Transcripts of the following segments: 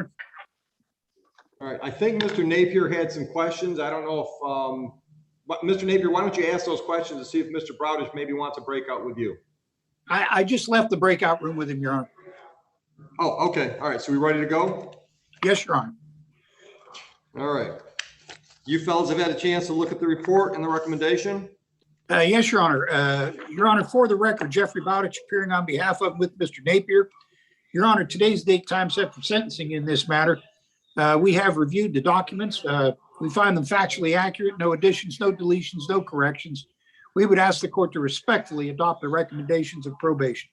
Honor. All right, I think Mr. Napier had some questions. I don't know if, but Mr. Napier, why don't you ask those questions to see if Mr. Browdish maybe wants a breakout with you? I just left the breakout room with him, Your Honor. Oh, okay. All right, so we ready to go? Yes, Your Honor. All right. You fellas have had a chance to look at the report and the recommendation? Yes, Your Honor. Your Honor, for the record, Jeffrey Bowditch appearing on behalf of with Mr. Napier. Your Honor, today's date time set for sentencing in this matter. We have reviewed the documents. We find them factually accurate, no additions, no deletions, no corrections. We would ask the court to respectfully adopt the recommendations of probation.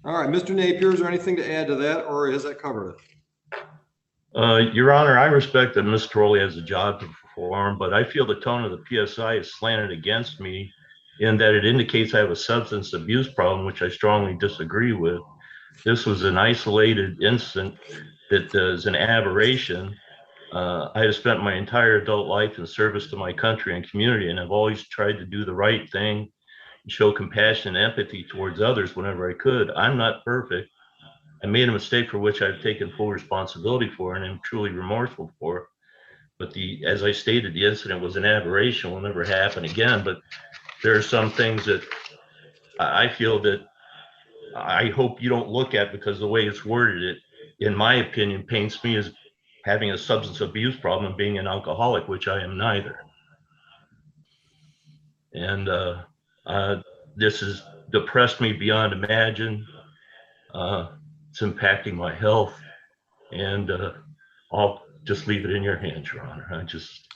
All right, Mr. Napier, is there anything to add to that, or has that covered it? Your Honor, I respect that Ms. Trolley has a job to perform, but I feel the tone of the PSI is slanted against me in that it indicates I have a substance abuse problem, which I strongly disagree with. This was an isolated incident that is an aberration. I have spent my entire adult life in service to my country and community, and I've always tried to do the right thing and show compassion and empathy towards others whenever I could. I'm not perfect. I made a mistake for which I've taken full responsibility for and am truly remorseful for. But as I stated, the incident was an aberration, will never happen again. But there are some things that I feel that I hope you don't look at, because the way it's worded, it, in my opinion, paints me as having a substance abuse problem and being an alcoholic, which I am neither. And this has depressed me beyond imagine. It's impacting my health, and I'll just leave it in your hands, Your Honor.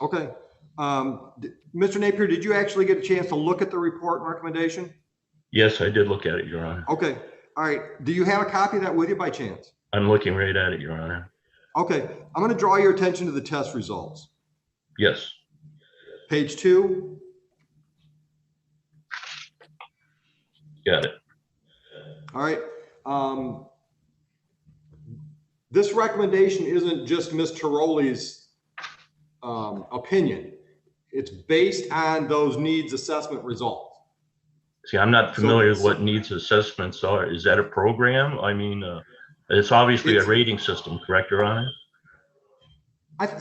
Okay. Mr. Napier, did you actually get a chance to look at the report and recommendation? Yes, I did look at it, Your Honor. Okay. All right. Do you have a copy of that with you by chance? I'm looking right at it, Your Honor. Okay. I'm going to draw your attention to the test results. Yes. Page 2. Got it. All right. This recommendation isn't just Ms. Tiroli's opinion. It's based on those needs assessment results. See, I'm not familiar with what needs assessments are. Is that a program? I mean, it's obviously a rating system, correct, Your Honor?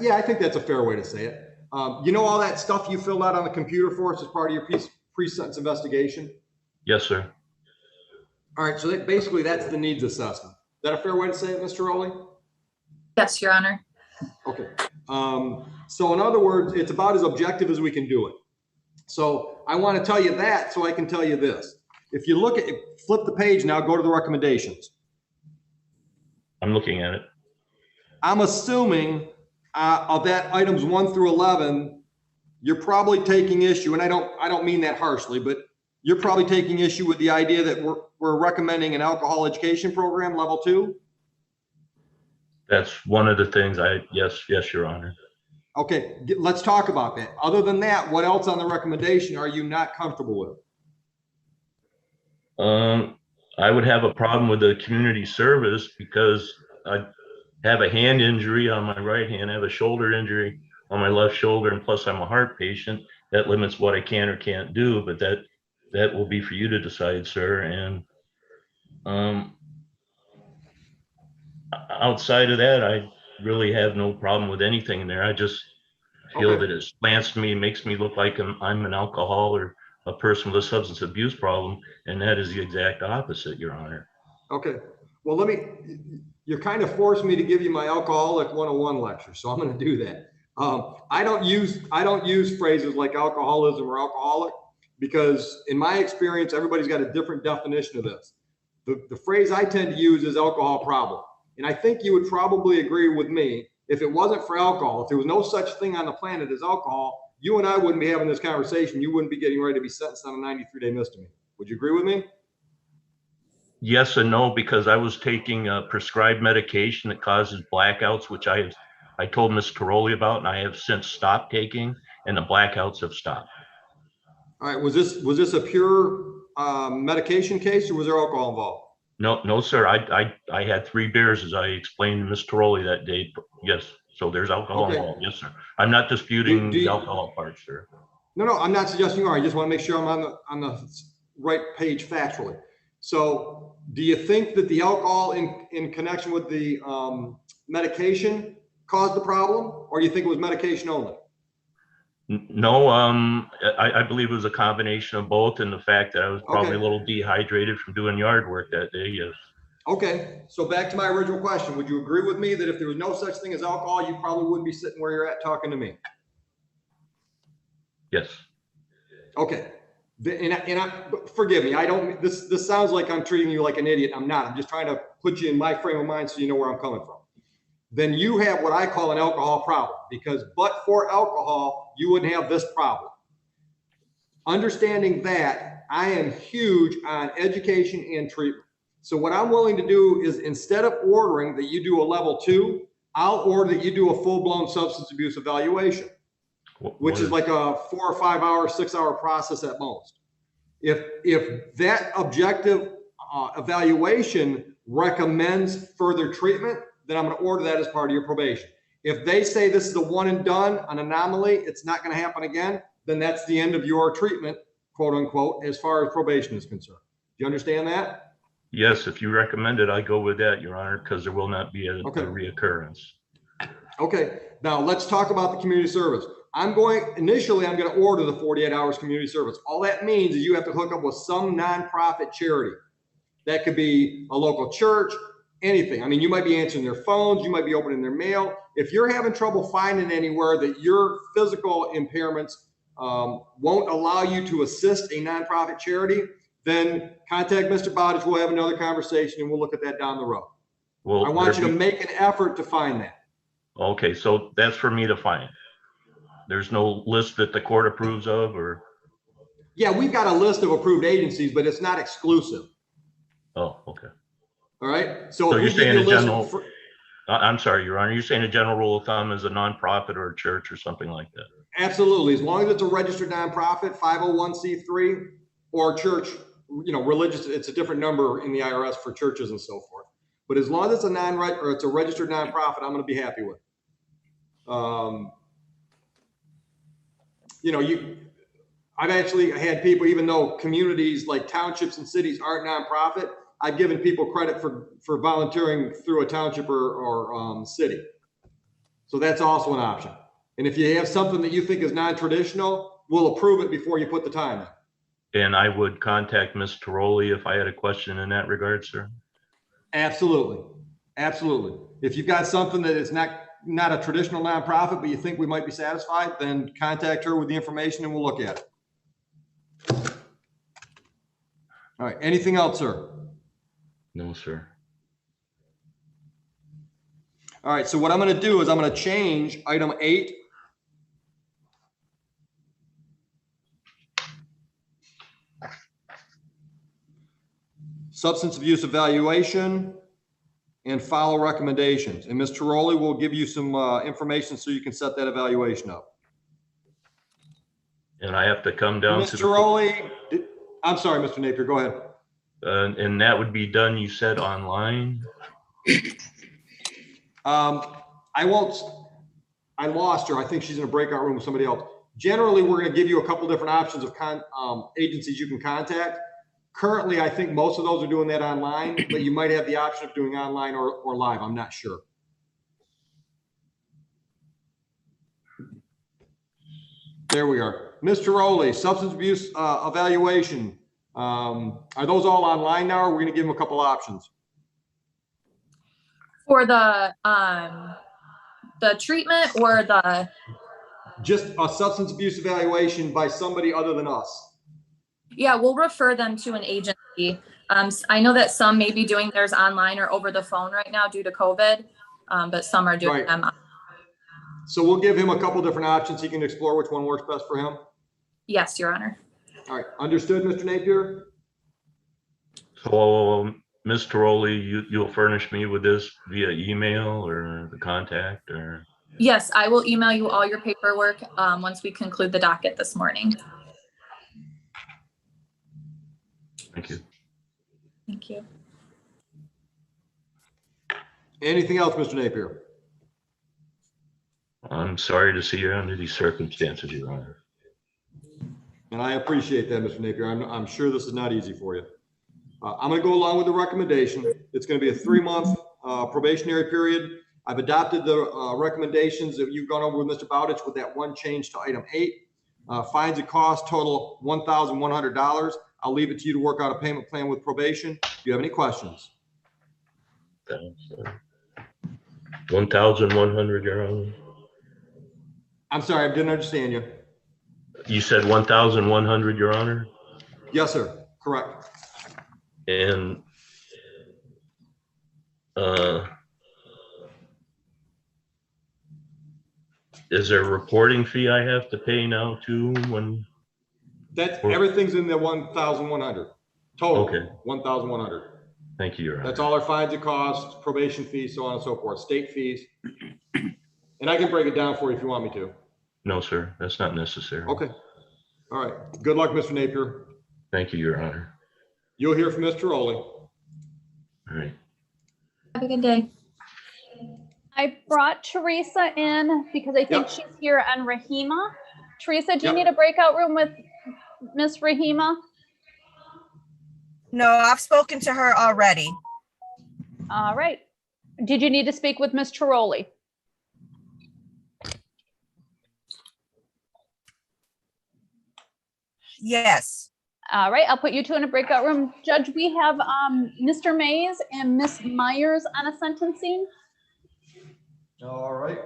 Yeah, I think that's a fair way to say it. You know all that stuff you filled out on the computer for us as part of your pre-sentence investigation? Yes, sir. All right, so basically that's the needs assessment. Is that a fair way to say it, Mr. Rowley? Yes, Your Honor. Okay. So in other words, it's about as objective as we can do it. So I want to tell you that so I can tell you this. If you look at it, flip the page now, go to the recommendations. I'm looking at it. I'm assuming of that items 1 through 11, you're probably taking issue, and I don't mean that harshly, but you're probably taking issue with the idea that we're recommending an alcohol education program level 2. That's one of the things yes, Your Honor. Okay, let's talk about that. Other than that, what else on the recommendation are you not comfortable with? I would have a problem with the community service because I have a hand injury on my right hand, I have a shoulder injury on my left shoulder, and plus I'm a heart patient. That limits what I can or can't do, but that will be for you to decide, sir. And outside of that, I really have no problem with anything in there. I just feel that it slants me, makes me look like I'm an alcohol or a person with a substance abuse problem, and that is the exact opposite, Your Honor. Okay. Well, you're kind of forcing me to give you my Alcoholic 101 lecture, so I'm going to do that. I don't use phrases like alcoholism or alcoholic because in my experience, everybody's got a different definition of this. The phrase I tend to use is alcohol problem. And I think you would probably agree with me, if it wasn't for alcohol, if there was no such thing on the planet as alcohol, you and I wouldn't be having this conversation. You wouldn't be getting ready to be sentenced on a 93-day misdemeanor. Would you agree with me? Yes and no, because I was taking a prescribed medication that causes blackouts, which I told Ms. Tiroli about, and I have since stopped taking, and the blackouts have stopped. All right. Was this a pure medication case, or was there alcohol involved? No, sir. I had 3 beers, as I explained to Ms. Tiroli that day. Yes. So there's alcohol involved. Yes, sir. I'm not disputing the alcohol part, sir. No, I'm not suggesting you are. I just want to make sure I'm on the right page factually. So do you think that the alcohol in connection with the medication caused the problem, or do you think it was medication only? No, I believe it was a combination of both, and the fact that I was probably Okay. a little dehydrated from doing yard work that day. Yes. Okay, so back to my original question. Would you agree with me that if there was no such thing as alcohol, you probably wouldn't be sitting where you're at talking to me? Yes. Okay. Forgive me. I don't, this sounds like I'm treating you like an idiot. I'm not. I'm just trying to put you in my frame of mind so you know where I'm coming from. Then you have what I call an alcohol problem, because but for alcohol, you wouldn't have this problem. Understanding that, I am huge on education and treatment. So what I'm willing to do is, instead of ordering that you do a level 2, I'll order that you do a full-blown substance abuse evaluation, which is like a 4 or 5 hour, 6 hour process at most. If that objective evaluation recommends further treatment, then I'm going to order that as part of your probation. If they say this is a one and done, an anomaly, it's not going to happen again, then that's the end of your treatment, quote unquote, as far as probation is concerned. Do you understand that? Yes, if you recommend it, I go with that, Your Honor, because there will not be a reoccurrence. Okay, now let's talk about the community service. Initially, I'm going to order the 48 hours community service. All that means is you have to hook up with some nonprofit charity. That could be a local church, anything. I mean, you might be answering their phones, you might be opening their mail. If you're having trouble finding anywhere that your physical impairments won't allow you to assist a nonprofit charity, then contact Mr. Bowditch. We'll have another conversation and we'll look at that down the road. Well, I want you to make an effort to find that. Okay, so that's for me to find. There's no list that the court approves of, or? Yeah, we've got a list of approved agencies, but it's not exclusive. Oh, okay. All right. So you're saying a general, I'm sorry, Your Honor, you're saying a general rule of thumb is a nonprofit or a church or something like that? Absolutely. As long as it's a registered nonprofit, 501c3, or church, religious, it's a different number in the IRS for churches and so forth. But as long as it's it's a registered nonprofit, I'm going to be happy with it. I've actually had people, even though communities like townships and cities aren't nonprofit, I've given people credit for volunteering through a township or city. So that's also an option. And if you have something that you think is non-traditional, we'll approve it before you put the time in. And I would contact Ms. Tiroli if I had a question in that regard, sir? Absolutely. Absolutely. If you've got something that is not a traditional nonprofit, but you think we might be satisfied, then contact her with the information and we'll look at it. All right. Anything else, sir? No, sir. All right. So what I'm going to do is I'm going to change item 8. Substance abuse evaluation and follow recommendations. And Ms. Tiroli will give you some information so you can set that evaluation up. And I have to come down Ms. Tiroli, I'm sorry, Mr. Napier, go ahead. And that would be done, you said, online? I lost her. I think she's in a breakout room with somebody else. Generally, we're going to give you a couple different options of agencies you can contact. Currently, I think most of those are doing that online, but you might have the option of doing online or live. I'm not sure. There we are. Ms. Tiroli, substance abuse evaluation. Are those all online now, or we're going to give them a couple options? For the treatment or the? Just a substance abuse evaluation by somebody other than us. Yeah, we'll refer them to an agency. I know that some may be doing theirs online or over the phone right now due to COVID, but some are doing them. So we'll give him a couple different options. He can explore which one works best for him. Yes, Your Honor. All right. Understood, Mr. Napier? So, Ms. Tiroli, you'll furnish me with this via email or the contact, or? Yes, I will email you all your paperwork once we conclude the docket this morning. Thank you. Thank you. Anything else, Mr. Napier? I'm sorry to see you under these circumstances, Your Honor. And I appreciate that, Mr. Napier. I'm sure this is not easy for you. I'm going to go along with the recommendation. It's going to be a 3-month probationary period. I've adopted the recommendations that you've gone over with Mr. Bowditch with that one change to item 8. Fines and costs total $1,100. I'll leave it to you to work out a payment plan with probation. Do you have any questions? 1,100, Your Honor. I'm sorry, I didn't understand you. You said 1,100, Your Honor? Yes, sir. Correct. And is there a reporting fee I have to pay now too when? That's everything's in the 1,100 total. Okay. 1,100. Thank you, Your Honor. That's all our fines and costs, probation fees, so on and so forth, state fees. And I can break it down for you if you want me to. No, sir, that's not necessary. Okay. All right. Good luck, Mr. Napier. Thank you, Your Honor. You'll hear from Mr. Rowley. All right. Have a good day. I brought Teresa in because I think she's here on Rahima. Teresa, do you need a breakout room with Miss Rahima? No, I've spoken to her already. All right. Did you need to speak with Ms. Tiroli? Yes. All right, I'll put you two in a breakout room. Judge, we have Mr. Mays and Miss Myers on a sentencing. All right.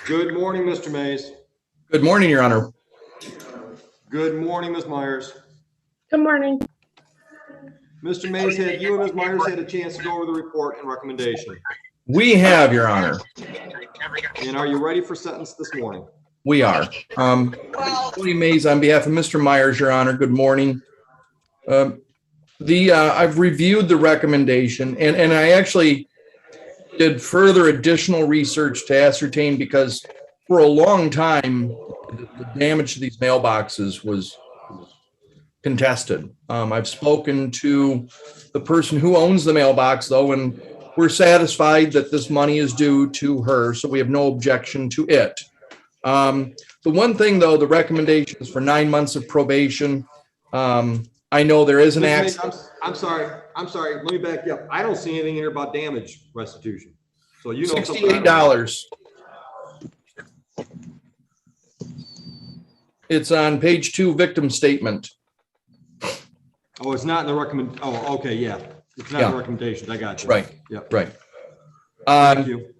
Good morning, Mr. Mays. Good morning, Your Honor. Good morning, Ms. Myers. Good morning. Mr. Mays, had you and Ms. Myers had a chance to go over the report and recommendation? We have, Your Honor. And are you ready for sentence this morning? We are. Tony Mays on behalf of Mr. Myers, Your Honor. Good morning. I've reviewed the recommendation and I actually did further additional research to ascertain, because for a long time, the damage to these mailboxes was contested. I've spoken to the person who owns the mailbox, though, and we're satisfied that this money is due to her, so we have no objection to it. The one thing, though, the recommendation is for 9 months of probation. I know there is an accident. I'm sorry. Let me back you up. I don't see anything in here about damage restitution. So you know something I don't know. $68. It's on page 2, victim statement. Oh, it's not in the recommend. Oh, okay, yeah. It's not in the recommendations. I got you. Right. Yep. Right. Thank you.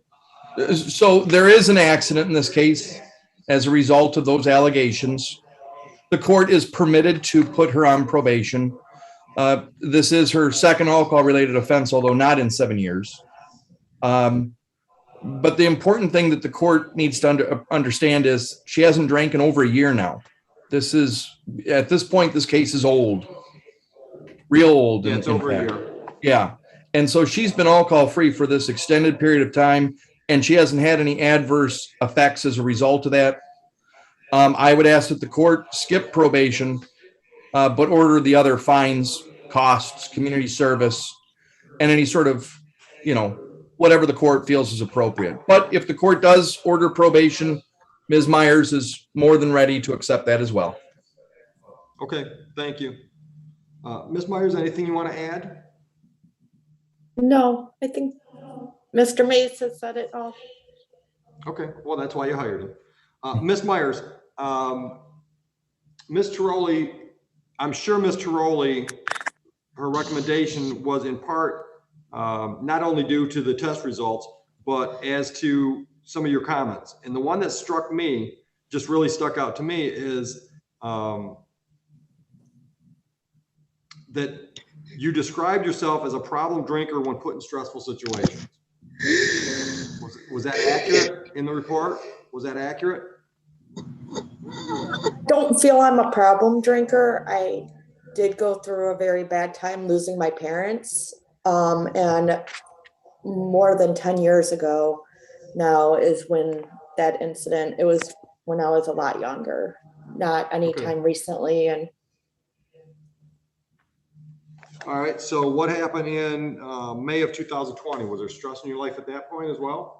So there is an accident in this case as a result of those allegations. The court is permitted to put her on probation. This is her second alcohol-related offense, although not in 7 years. But the important thing that the court needs to understand is she hasn't drank in over a year now. This is, at this point, this case is old, real old. Yeah, it's over a year. Yeah. And so she's been alcohol-free for this extended period of time, and she hasn't had any adverse effects as a result of that. I would ask that the court skip probation, but order the other fines, costs, community service, and any sort of, whatever the court feels is appropriate. But if the court does order probation, Ms. Myers is more than ready to accept that as well. Okay, thank you. Ms. Myers, anything you want to add? No, I think Mr. Mays has said it all. Okay, well, that's why you hired him. Ms. Myers, Ms. Tiroli, I'm sure Ms. Tiroli, her recommendation was in part not only due to the test results, but as to some of your comments. And the one that struck me, just really stuck out to me, is that you described yourself as a problem drinker when put in stressful situations. Was that accurate in the report? Was that accurate? Don't don't feel I'm a problem drinker. I did go through a very bad time losing my parents. And more than 10 years ago now is when that incident, it was when I was a lot younger, not any Okay. time recently. And All right, so what happened in May of 2020? Was there stress in your life at that point as well?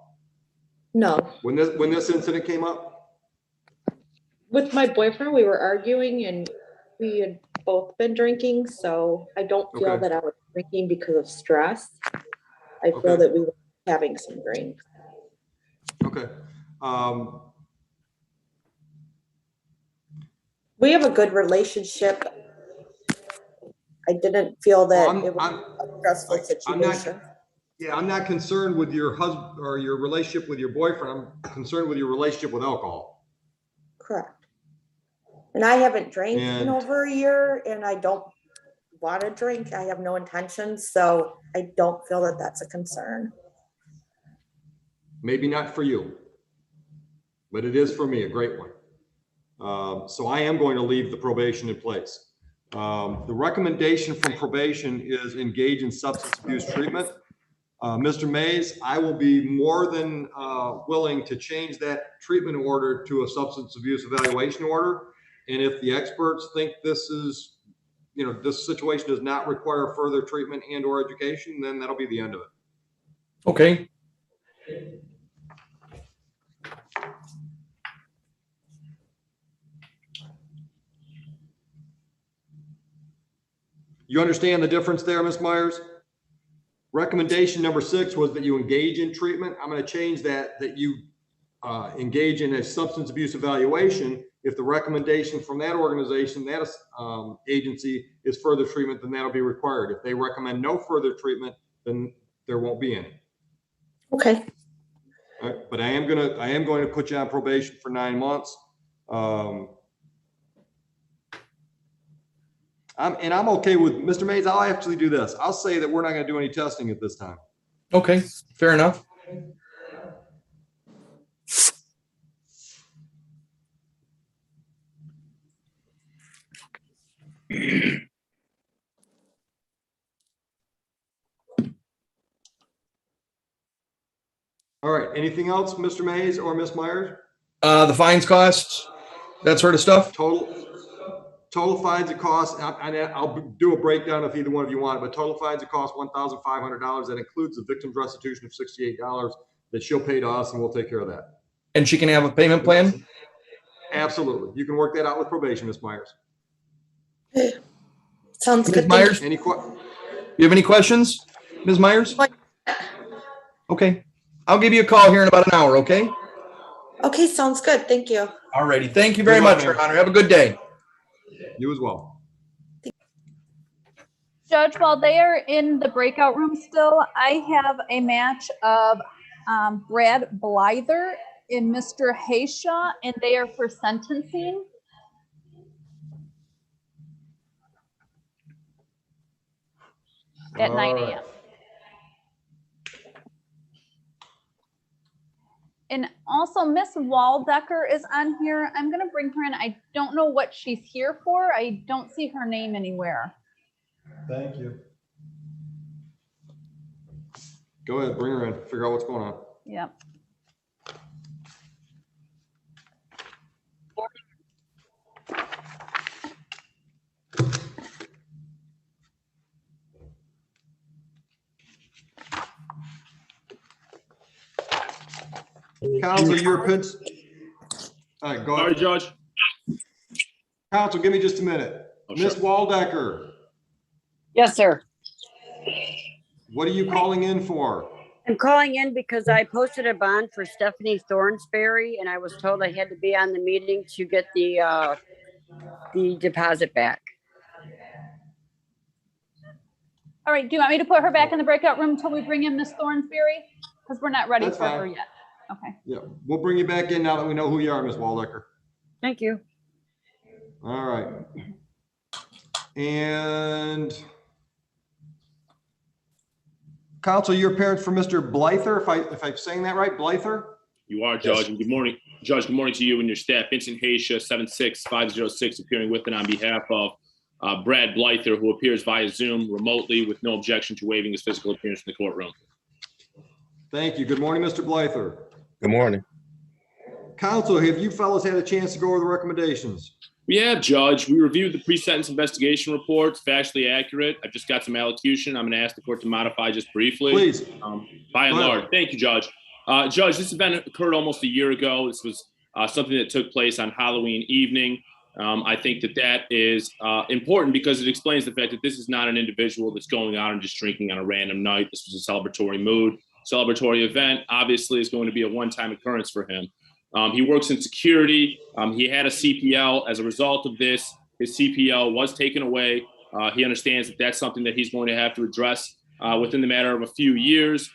no, When this incident came up? with my boyfriend, we were arguing and we had both been drinking. So I don't feel Okay. that I was drinking because of stress. I feel Okay. that we were having some drinks. Okay. We have a good relationship. I didn't feel that Well, it was a stressful I'm not- situation. Yeah, I'm not concerned with your husband or your relationship with your boyfriend. I'm concerned with your relationship with alcohol. Correct. And I haven't drank in And- over a year and I don't want to drink. I have no intentions. So I don't feel that that's a concern. Maybe not for you, but it is for me, a great one. So I am going to leave the probation in place. The recommendation from probation is engage in substance abuse treatment. Mr. Mays, I will be more than willing to change that treatment order to a substance abuse evaluation order. And if the experts think this is, this situation does not require further treatment and or education, then that'll be the end of it. Okay. You understand the difference there, Ms. Myers? Recommendation number 6 was that you engage in treatment. I'm going to change that you engage in a substance abuse evaluation. If the recommendation from that organization, that agency is further treatment, then that'll be required. If they recommend no further treatment, then there won't be any. Okay. All right, but I am going to put you on probation for 9 months. I'm okay with Mr. Mays. I'll actually do this. I'll say that we're not going to do any testing at this time. Okay, fair enough. All right. Anything else, Mr. Mays or Ms. Myers? The fines, costs, that sort of stuff. Total fines and costs. I'll do a breakdown if either one of you want, but total fines and costs $1,500. That includes the victim's restitution of $68 that she'll pay to us, and we'll take care of that. And she can have a payment plan? Absolutely. You can work that out with probation, Ms. Myers. Sounds Ms. good. Myers, Any you have any questions, Ms. Myers? Okay, I'll give you a call here in about an hour, okay? Okay, sounds good. Thank you. All righty. Thank you very Good luck, much, ma'am. Your Honor. Have a good day. You as well. Judge, while they are in the breakout room still, I have a match of Brad Blyther and Mr. Hayshaw, and they are for sentencing. At 9 a.m. And also Miss Waldecker is on here. I'm gonna bring her in. I don't know what she's here for. I don't see her name anywhere. Thank you. Go ahead, bring her in, figure out what's going on. Yep. Counsel, your pins. All right, go Sorry, ahead. Judge. Counsel, give me just a minute. Oh, Miss sure. Waldecker, Yes, sir. what are you calling in for? I'm calling in because I posted a bond for Stephanie Thornsberry, and I was told I had to be on the meeting to get the deposit back. All right, do you want me to put her back in the breakout room until we bring in Miss Thornsberry? Because we're not ready That's for her fine. yet. Okay. Yeah, we'll bring you back in now that we know who you are, Miss Waldecker. Thank you. All right. And Counsel, your parents for Mr. Blyther, if I'm saying that right, Blyther? You are, Judge. And good morning, Judge. Good morning to you and your staff. Vincent Haysha, 76506, appearing with and on behalf of Brad Blyther, who appears via Zoom remotely with no objection to waiving his physical appearance in the courtroom. Thank you. Good morning, Mr. Blyther. Good morning. Counsel, have you fellas had a chance to go over the recommendations? We have, Judge. We reviewed the pre-sentence investigation report. It's factually accurate. I've just got some allocution. I'm going to ask the court to modify just briefly. Please. By and large. Thank you, Judge. Judge, this event occurred almost a year ago. This was something that took place on Halloween evening. I think that is important because it explains the fact that this is not an individual that's going out and just drinking on a random night. This was a celebratory mood. Celebratory event obviously is going to be a one-time occurrence for him. He works in security. He had a CPL. As a result of this, his CPL was taken away. He understands that that's something that he's going to have to address within the matter of a few years.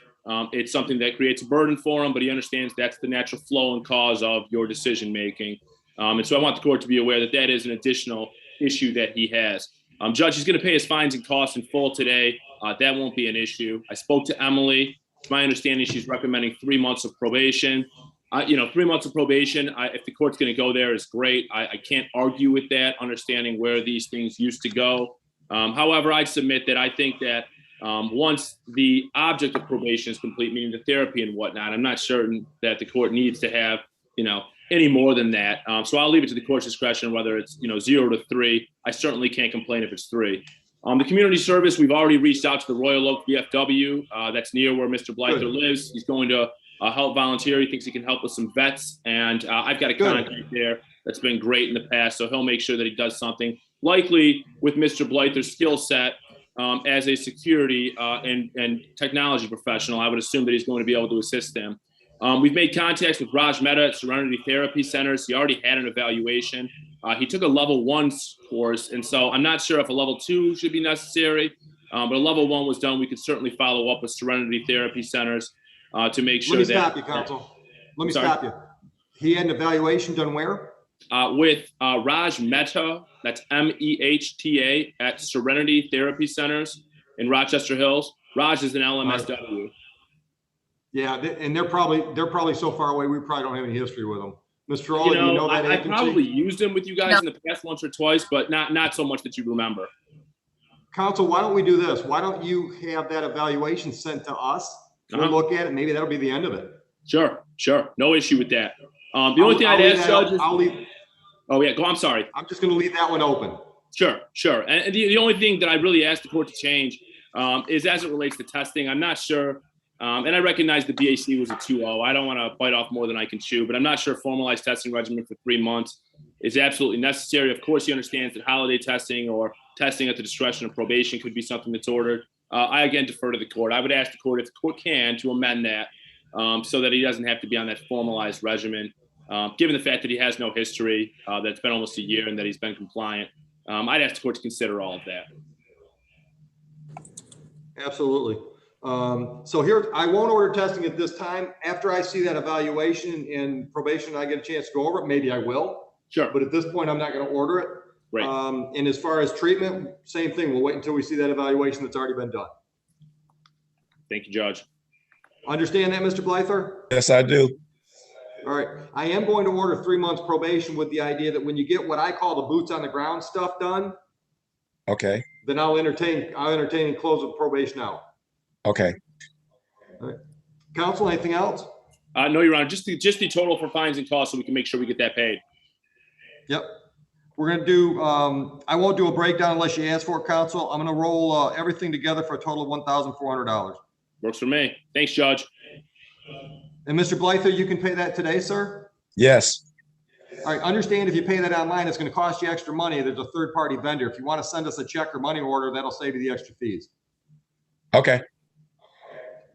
It's something that creates a burden for him, but he understands that's the natural flow and cause of your decision making. And so I want the court to be aware that that is an additional issue that he has. Judge, he's going to pay his fines and costs in full today. That won't be an issue. I spoke to Emily. It's my understanding she's recommending 3 months of probation. 3 months of probation, if the court's going to go there, is great. I can't argue with that, understanding where these things used to go. However, I'd submit that I think that once the object of probation is complete, meaning the therapy and whatnot, I'm not certain that the court needs to have, any more than that. So I'll leave it to the court's discretion, whether it's, 0 to 3. I certainly can't complain if it's 3. The community service, we've already reached out to the Royal Oak VFW. That's near where Mr. Blyther lives. He's going to help volunteer. He thinks he can help with some vets. And I've got a contact there that's been great in the past. So he'll make sure that he does something likely with Mr. Blyther's skill set as a security and technology professional. I would assume that he's going to be able to assist them. We've made contacts with Raj Mehta at Serenity Therapy Centers. He already had an evaluation. He took a level 1 course. And so I'm not sure if a level 2 should be necessary, but a level 1 was done. We could certainly follow up with Serenity Therapy Centers to make sure that. Let me stop you, counsel. Let me stop you. He had an evaluation done where? With Raj Mehta, that's MEHTA, at Serenity Therapy Centers in Rochester Hills. Raj is an LMSW. Yeah, and they're probably so far away, we probably don't have any history with them. Mr. Oakley, do you know that I agency? probably used them with you guys in the past once or twice, but not so much that you remember. Counsel, why don't we do this? Why don't you have that evaluation sent to us? We'll look at it. Maybe that'll be the end of it. Sure. No issue with that. The only thing I'd ask, Judge, is. Oh, yeah, I'm sorry. I'm just going to leave that one open. Sure. And the only thing that I really asked the court to change is as it relates to testing. I'm not sure. And I recognize the BAC was a 2-0. I don't want to bite off more than I can chew, but I'm not sure a formalized testing regimen for 3 months is absolutely necessary. Of course, he understands that holiday testing or testing at the discretion of probation could be something that's ordered. I, again, defer to the court. I would ask the court, if the court can, to amend that so that he doesn't have to be on that formalized regimen. Given the fact that he has no history, that it's been almost a year and that he's been compliant, I'd ask the court to consider all of that. Absolutely. So here, I won't order testing at this time. After I see that evaluation and probation, I get a chance to go over it. Maybe I will. Sure. But at this point, I'm not going to order it. Right. And as far as treatment, same thing. We'll wait until we see that evaluation that's already been done. Thank you, Judge. Understand that, Mr. Blyther? Yes, I do. All right. I am going to order 3 months probation with the idea that when you get what I call the boots on the ground stuff done, Okay. then I'll entertain and close the probation out. Okay. All right. Counsel, anything else? No, Your Honor, just the total for fines and costs so we can make sure we get that paid. Yep. We're going to do, I won't do a breakdown unless you ask for it, counsel. I'm going to roll everything together for a total of $1,400. Works for me. Thanks, Judge. And Mr. Blyther, you can pay that today, sir? Yes. All right. Understand if you pay that online, it's going to cost you extra money. There's a third-party vendor. If you want to send us a check or money order, that'll save you the extra fees. Okay.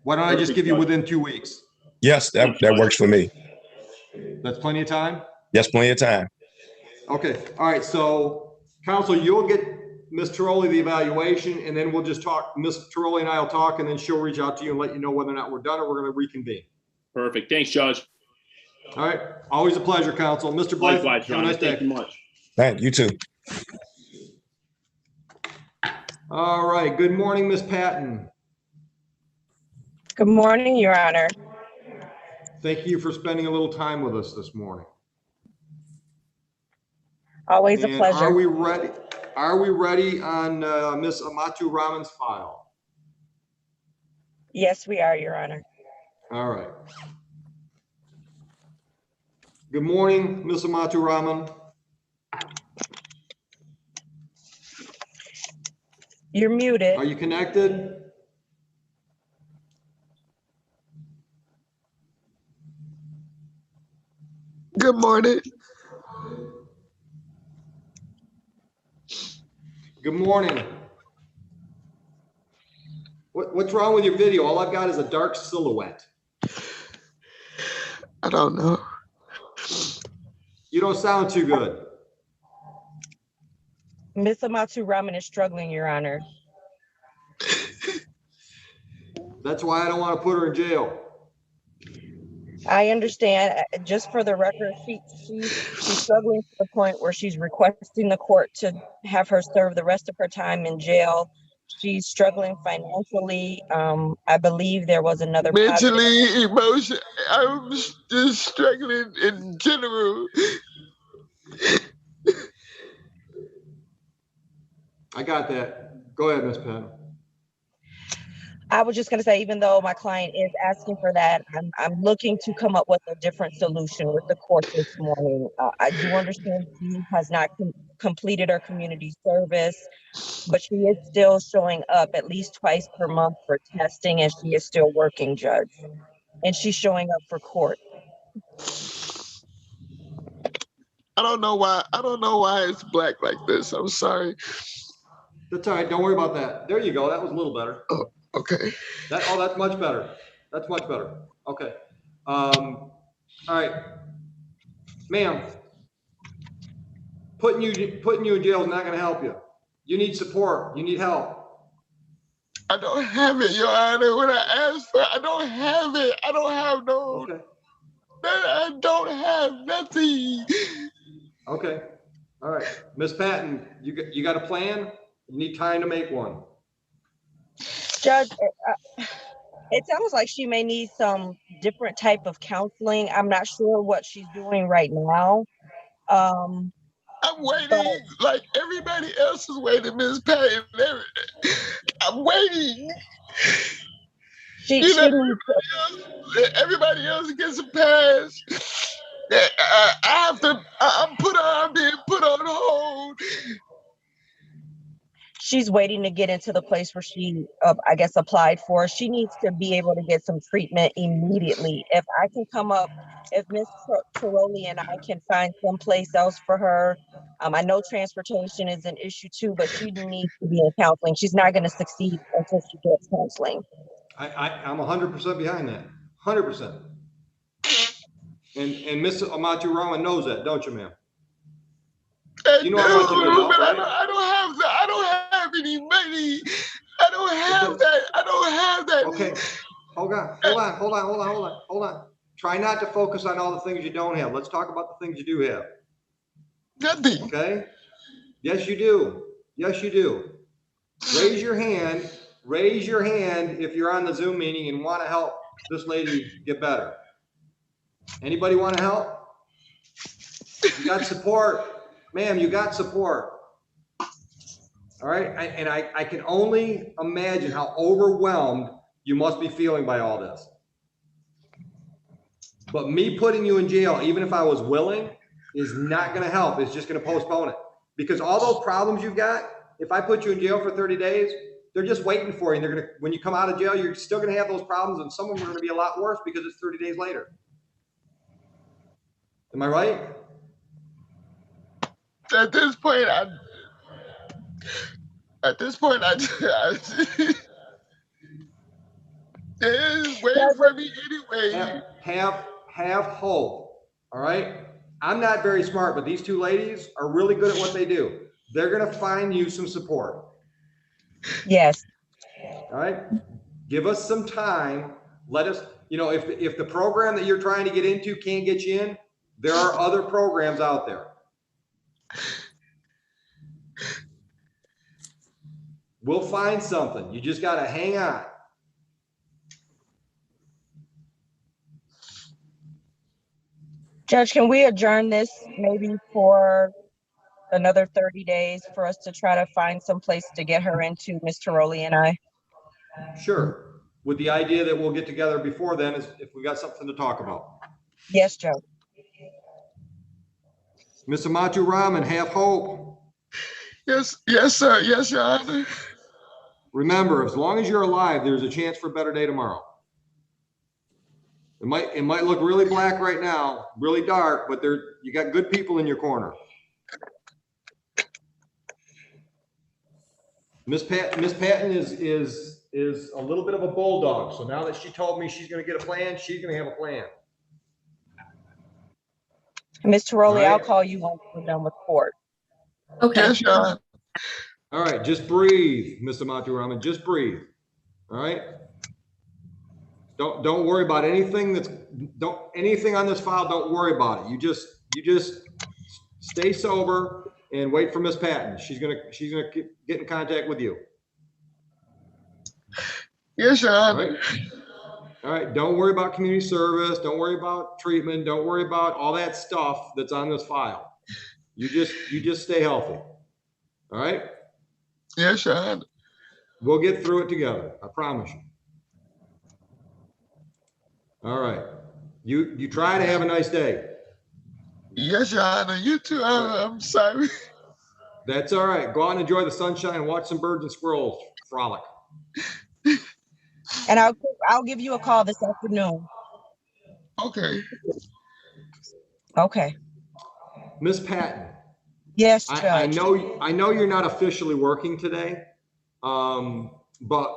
Why don't I just give you within 2 weeks? Yes, that works for me. That's plenty of time? Yes, plenty of time. Okay. All right. So, counsel, you'll get Ms. Tiroli the evaluation, and then we'll just talk. Ms. Tiroli and I will talk, and then she'll reach out to you and let you know whether or not we're done or we're going to reconvene. Perfect. Thanks, Judge. All right. Always a pleasure, counsel. Mr. Blythe, Likewise, have a John. nice Thank day. you much. Thank you too. All right. Good morning, Ms. Patton. Good morning, Your Honor. Thank you for spending a little time with us this morning. Always a And pleasure. Are we ready? Are we ready on Ms. Amatu Raman's file? Yes, we are, Your Honor. All right. Good morning, Ms. Amatu Raman. You're muted. Are you connected? Good morning. Good morning. What's wrong with your video? All I've got is a dark silhouette. I don't know. You don't sound too good. Miss Amatu Raman is struggling, Your Honor. That's why I don't want to put her in jail. I understand. Just for the record, she's struggling to the point where she's requesting the court to have her serve the rest of her time in jail. She's struggling financially. I believe there was another Mentally, emotion. I'm just struggling in general. I got that. Go ahead, Ms. Penn. I was just going to say, even though my client is asking for that, I'm looking to come up with a different solution with the court this morning. I do understand she has not completed her community service, but she is still showing up at least twice per month for testing, and she is still working, Judge. And she's showing up for court. I don't know why. I don't know why it's black like this. I'm sorry. That's all right. Don't worry about that. There you go. That was a little better. Oh, okay. That's much better. That's much better. Okay. All right, ma'am. Putting you in jail is not going to help you. You need support. You need help. I don't have it, Your Honor. When I asked for it, I don't have it. I don't have no. Okay. I don't have nothing. Okay. All right, Miss Patton, you got a plan? You need time to make one. Judge, it sounds like she may need some different type of counseling. I'm not sure what she's doing right now. I'm waiting like everybody else is waiting, Miss Patton. I'm waiting. Everybody else gets a pass. I'm being put on hold. She's waiting to get into the place where she, I guess, applied for. She needs to be able to get some treatment immediately. If I can come up, if Ms. Tiroli and I can find someplace else for her, I know transportation is an issue too, but she needs to be in counseling. She's not going to succeed until she gets counseling. I'm 100% behind that. 100%. And Miss Amatu Raman knows that, don't you, ma'am? You know I want you to get help, right? I don't have any money. I don't have that. Okay, hold on. Try not to focus on all the things you don't have. Let's talk about the things you do have. Nothing. Okay? Yes, you do. Yes, you do. Raise your hand if you're on the Zoom meeting and want to help this lady get better. Anybody want to help? You got support. Ma'am, you got support. All right, I can only imagine how overwhelmed you must be feeling by all this. But me putting you in jail, even if I was willing, is not going to help. It's just going to postpone it. Because all those problems you've got, if I put you in jail for 30 days, they're just waiting for you. And they're going to, when you come out of jail, you're still going to have those problems, and some of them are going to be a lot worse because it's 30 days later. Am I right? At this point, they're waiting for me anyway. Have hope. All right. I'm not very smart, but these two ladies are really good at what they do. They're going to find you some support. Yes. All right. Give us some time. Let us, if the program that you're trying to get into can't get you in, there are other programs out there. We'll find something. You just got to hang on. Judge, can we adjourn this maybe for another 30 days for us to try to find some place to get her into, Ms. Tiroli and I? Sure. With the idea that we'll get together before then is if we got something to talk about. Yes, Judge. Ms. Amatu Rahman, have hope. Yes, yes, sir. Yes, Your Honor. Remember, as long as you're alive, there's a chance for a better day tomorrow. It might look really black right now, really dark, but you got good people in your corner. Miss Patton is a little bit of a bulldog. So now that she told me she's going to get a plan, she's going to have a plan. Ms. Tiroli, Right. I'll call you once we're done with court. Okay. Yes, Your Honor. All right, just breathe, Miss Amatu Rahman. Just breathe. All right. Don't worry about anything anything on this file. Don't worry about it. You just stay sober and wait for Miss Patton. She's gonna get in contact with you. Yes, Your All Honor. right. All right. Don't worry about community service. Don't worry about treatment. Don't worry about all that stuff that's on this file. You just stay healthy. All right. Yes, Your Honor. We'll get through it together. I promise you. All right. You try to have a nice day. Yes, Your Honor. You too. I'm sorry. That's all right. Go out and enjoy the sunshine and watch some birds and squirrels frolic. And I'll give you a call this afternoon. Okay. Okay. Miss Patton. Yes, I Judge. know you're not officially working today, but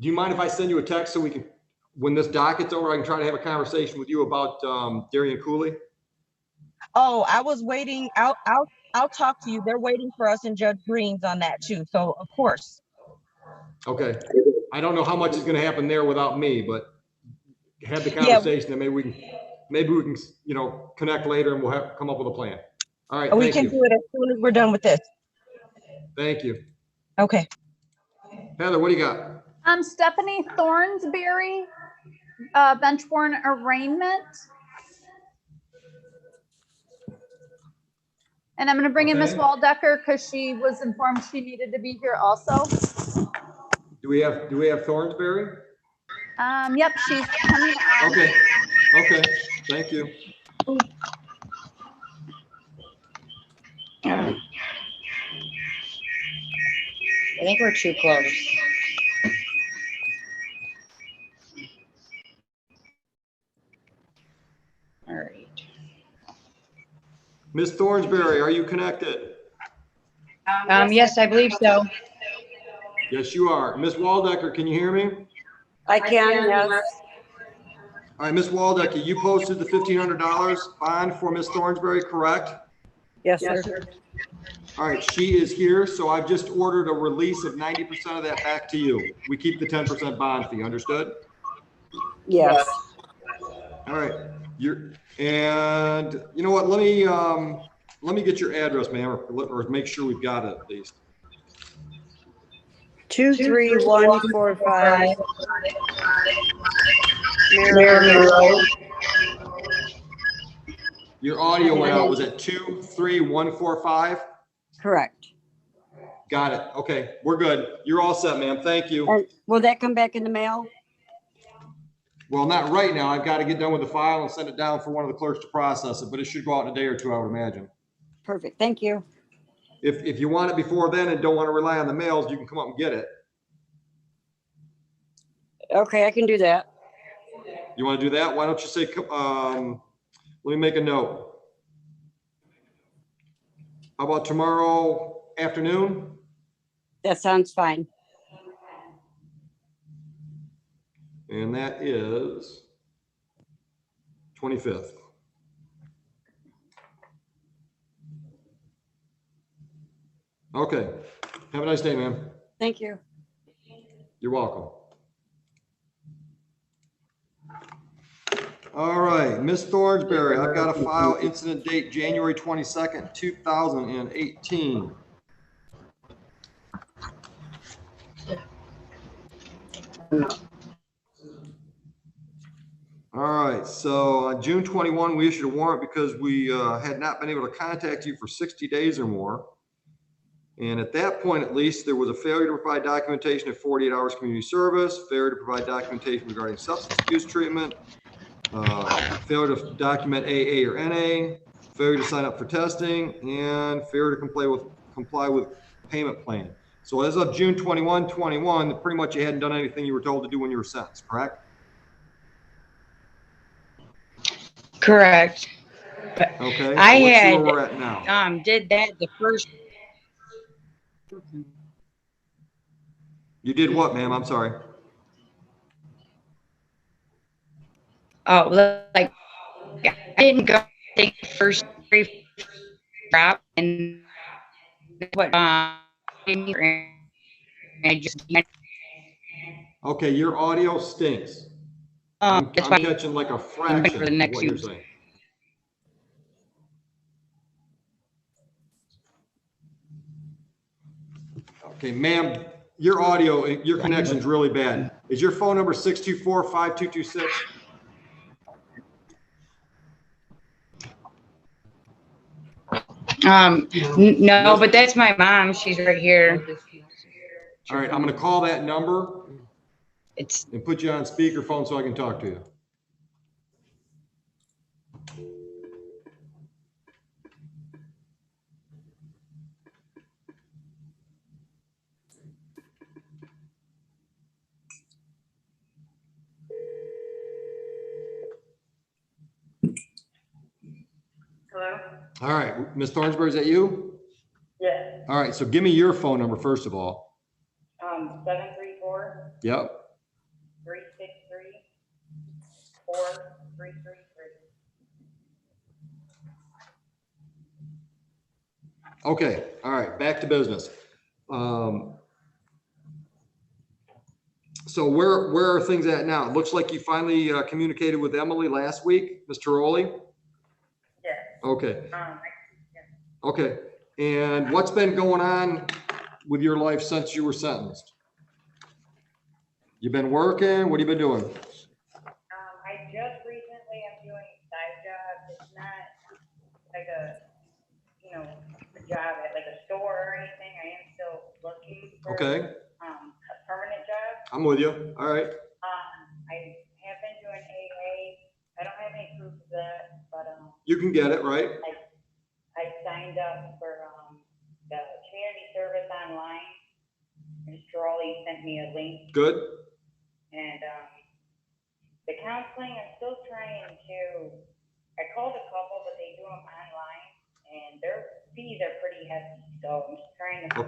do you mind if I send you a text so we can, when this docket's over, I can try to have a conversation with you about Darian Cooley? Oh, I was waiting. I'll talk to you. They're waiting for us and Judge Green's on that too. So of course. Okay. I don't know how much is going to happen there without me, but have the conversation and maybe we can connect later and we'll come up with a plan. All right. We can do it as soon as we're done with this. Thank you. Okay. Heather, what do you got? Stephanie Thornsberry, bench-borne arraignment. And I'm going to bring in Miss Waldecker because she was informed she needed to be here also. Do we have Thornsberry? Yep, she's coming on. Okay. Thank you. I think we're too close. All right. Miss Thornsberry, are you connected? Yes, I believe so. Yes, you are. Miss Waldecker, can you hear me? I can, yes. All right, Miss Waldecker, you posted the $1,500 bond for Miss Thornsberry, correct? Yes, sir. All right, she is here, so I've just ordered a release of 90% of that back to you. We keep the 10% bond fee, understood? Yes. All right, and you know what? Let me get your address, ma'am, or make sure we've got it at least. 23145 Maryland Road. Your audio went out. Was it 23145? Correct. Got it. Okay, we're good. You're all set, ma'am. Thank you. And will that come back in the mail? Well, not right now. I've got to get done with the file and send it down for one of the clerks to process it, but it should go out in a day or two, I would imagine. Perfect. Thank you. If you want it before then and don't want to rely on the mails, you can come up and get it. Okay, I can do that. You want to do that? Why don't you say, let me make a note. How about tomorrow afternoon? That sounds fine. And that is 25th. Okay. Have a nice day, ma'am. Thank you. You're welcome. All right, Miss Thornsberry, I've got a file incident date January 22nd, 2018. All right, so on June 21, we issued a warrant because we had not been able to contact you for 60 days or more. And at that point, at least, there was a failure to provide documentation of 48 hours community service, failure to provide documentation regarding substance abuse treatment, failure to document AA or NA, failure to sign up for testing, and failure to comply with payment plan. So as of June 21, 21, pretty much you hadn't done anything you were told to do when you were sentenced, correct? Correct. Okay. I So let's see had, where we're at now. did that the first. You did what, ma'am? I'm sorry. Oh, like I didn't go take the first drop and what I just Okay, your audio stinks. that's I'm why catching like a for fraction the of next what you're use. saying. Okay, ma'am, your audio, your connection's really bad. Is your phone number 624-5226? No, but that's my mom. She's right here. All right, I'm gonna call that number It's and put you on speakerphone so I can talk to you. Hello? All right, Ms. Thornsberry, is that you? Yes. All right, so give me your phone number first of all. 734 Yep. 363 4333. Okay, all right, back to business. So where are things at now? It looks like you finally communicated with Emily last week, Mr. Rowley? Yes. Okay, Yeah. okay. And what's been going on with your life since you were sentenced? You've been working? What have you been doing? I just recently am doing a side job. It's not like a, a job at like a store or anything. I am still looking for Okay, a permanent job. I'm with you. All right. I have been doing AA. I don't have any proof of that, but You can get it, right? I signed up for the community service online. Mr. Rowley sent me a link, Good. and the counseling, I'm still trying to. I called a couple, but they do them online, and their fees are pretty hefty. So I'm just trying to find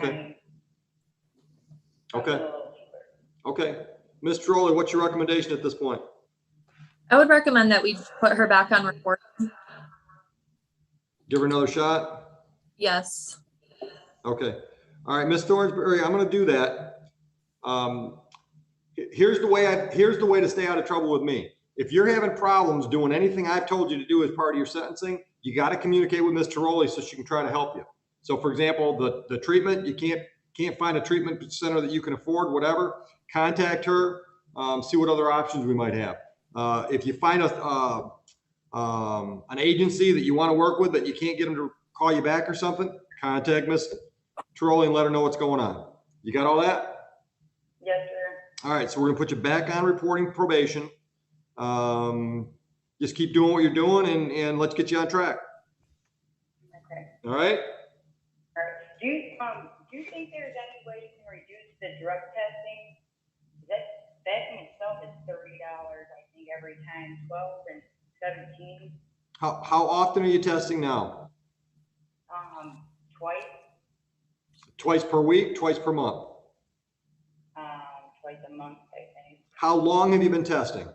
something a little cheaper. Okay. Mr. Rowley, what's your recommendation at this point? I would recommend that we put her back on report. Give her another shot? Yes. Okay. All right, Ms. Thornsberry, I'm gonna do that. Here's the way to stay out of trouble with me. If you're having problems doing anything I've told you to do as part of your sentencing, you got to communicate with Ms. Tiroli so she can try to help you. So for example, the treatment, you can't find a treatment center that you can afford, whatever, contact her, see what other options we might have. If you find an agency that you want to work with, but you can't get them to call you back or something, contact Ms. Tiroli and let her know what's going on. You got all that? Yes, sir. All right, so we're gonna put you back on reporting probation. Just keep doing what you're doing and let's get you on track. Okay. All right? All right. Do you think there's any way you can reduce the drug testing? That in itself is $30, I think, every time, 12 and 17. How often are you testing now? Twice. Twice per week, twice per month? Twice a month, I think. How long have you been testing?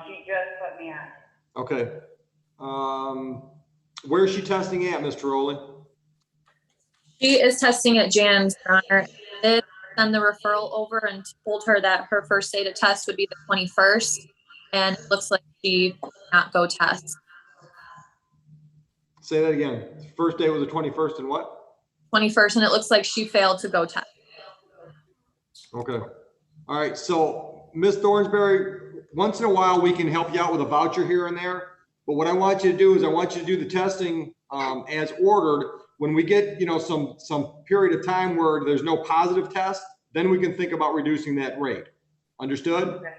She just put me on. Okay. Where is she testing at, Mr. Rowley? She is testing at Jan's, Your Honor. I did send the referral over and told her that her first day to test would be the 21st. And it looks like she did not go test. Say that again. First day was the 21st and what? 21st, and it looks like she failed to go test. Okay. All right. So, Ms. Thornsberry, once in a while, we can help you out with a voucher here and there. But what I want you to do is I want you to do the testing as ordered. When we get, some period of time where there's no positive test, then we can think about reducing that rate. Understood? Okay.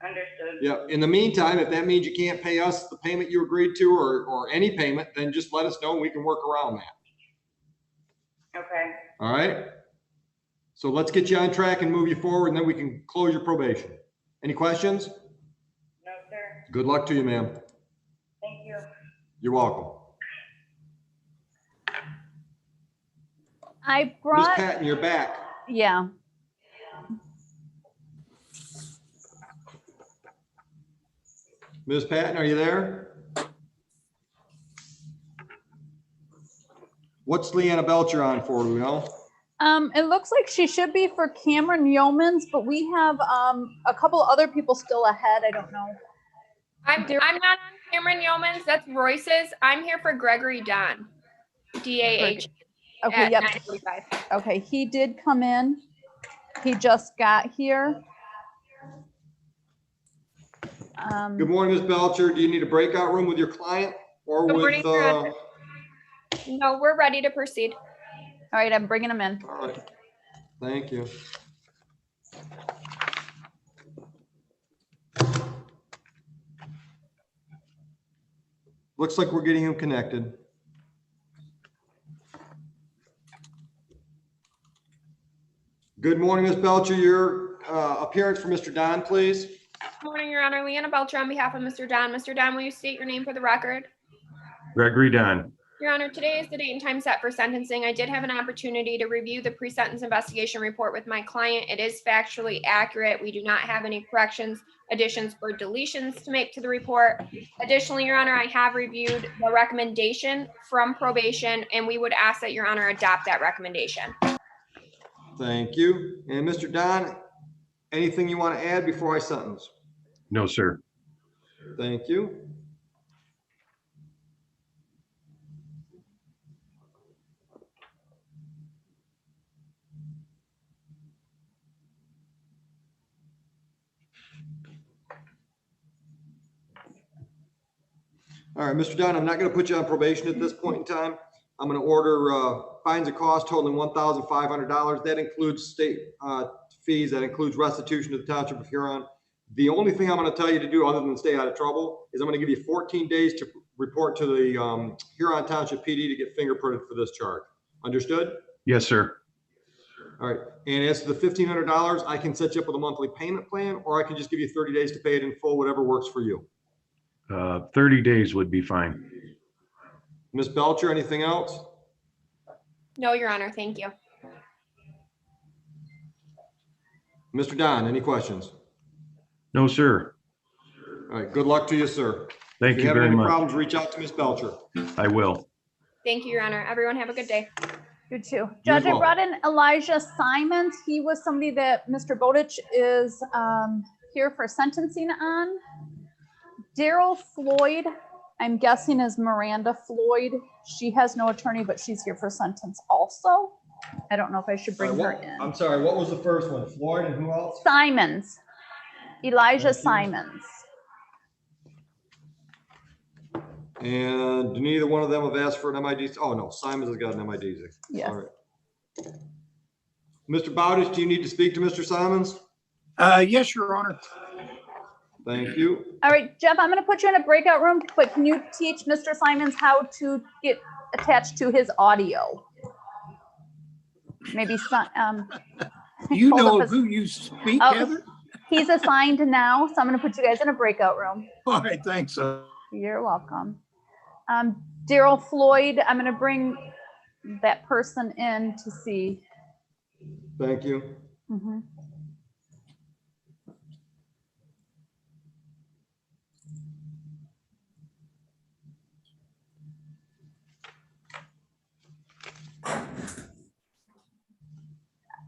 Understood. Yeah. In the meantime, if that means you can't pay us the payment you agreed to or any payment, then just let us know and we can work around that. Okay. All right? So let's get you on track and move you forward, and then we can close your probation. Any questions? No, sir. Good luck to you, ma'am. Thank you. You're welcome. I Miss brought, Patton, you're back. yeah. Ms. Patton, are you there? What's Leanna Belcher on for, do we know? It looks like she should be for Cameron Yeomans, but we have a couple other people still ahead. I don't know. I'm not on Cameron Yeomans. That's Royce's. I'm here for Gregory Don. DAH. Okay, at yep. 9:45. Okay, he did come in. He just got here. Good morning, Ms. Belcher. Do you need a breakout room with your client or Good with, morning, Your Honor. No, we're ready to proceed. All right, I'm bringing him in. all right. Thank you. Looks like we're getting him connected. Good morning, Ms. Belcher. Your appearance for Mr. Don, please. Good morning, Your Honor. Leanna Belcher on behalf of Mr. Don. Mr. Don, will you state your name for the record? Gregory Don. Your Honor, today is the date and time set for sentencing. I did have an opportunity to review the pre-sentence investigation report with my client. It is factually accurate. We do not have any corrections, additions, or deletions to make to the report. Additionally, Your Honor, I have reviewed the recommendation from probation, and we would ask that Your Honor adopt that recommendation. Thank you. And Mr. Don, anything you want to add before I sentence? No, sir. Thank you. All right, Mr. Don, I'm not going to put you on probation at this point in time. I'm going to order fines and costs totaling $1,500. That includes state fees. That includes restitution to the Township of Huron. The only thing I'm going to tell you to do other than stay out of trouble is I'm going to give you 14 days to report to the Huron Township PD to get fingerprinted for this charge. Understood? Yes, sir. All right. And as to the $1,500, I can set you up with a monthly payment plan, or I can just give you 30 days to pay it in full, whatever works for you. 30 days would be fine. Ms. Belcher, anything else? No, Your Honor. Thank you. Mr. Don, any questions? No, sir. All right. Good luck to you, sir. Thank If you have very any much. problems, reach out to Ms. Belcher. I will. Thank you, Your Honor. Everyone have a good day. You too. Judge, I brought in Elijah Simons. He was somebody that Mr. Bowditch is here for sentencing on. Daryl Floyd, I'm guessing is Miranda Floyd. She has no attorney, but she's here for sentence also. I don't know if I should bring her in. I'm sorry, what was the first one? Floyd and who else? Simons. Elijah Simons. And neither one of them have asked for an MID. Oh, no, Simons has got an MID. Yes. All right. Mr. Bowditch, do you need to speak to Mr. Simons? Yes, Your Honor. Thank you. All right, Jeff, I'm going to put you in a breakout room, but can you teach Mr. Simons how to get attached to his audio? Maybe some. You know who you speak, Heather? He's assigned now, so I'm going to put you guys in a breakout room. All right, thanks. You're welcome. Daryl Floyd, I'm going to bring that person in to see. Thank you. Mhm.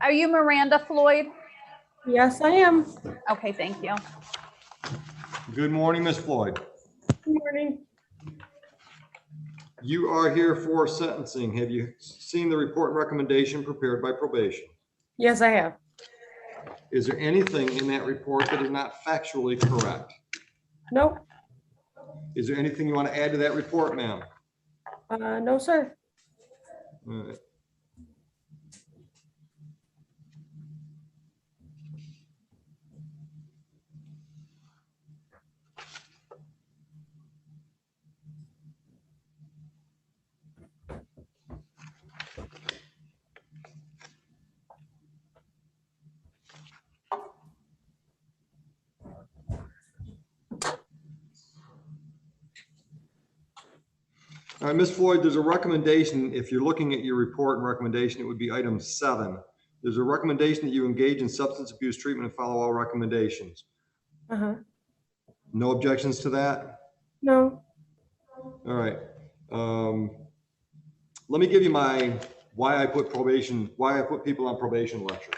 Are you Miranda Floyd? Yes, I am. Okay, thank you. Good morning, Ms. Floyd. Good morning. You are here for sentencing. Have you seen the report and recommendation prepared by probation? Yes, I have. Is there anything in that report that is not factually correct? Nope. Is there anything you want to add to that report, ma'am? No, sir. All right. All right, Ms. Floyd, there's a recommendation. If you're looking at your report and recommendation, it would be item 7. There's a recommendation that you engage in substance abuse treatment and follow all recommendations. Uh-huh. No objections to that? No. All right. Let me give you my why I put people on probation lecture.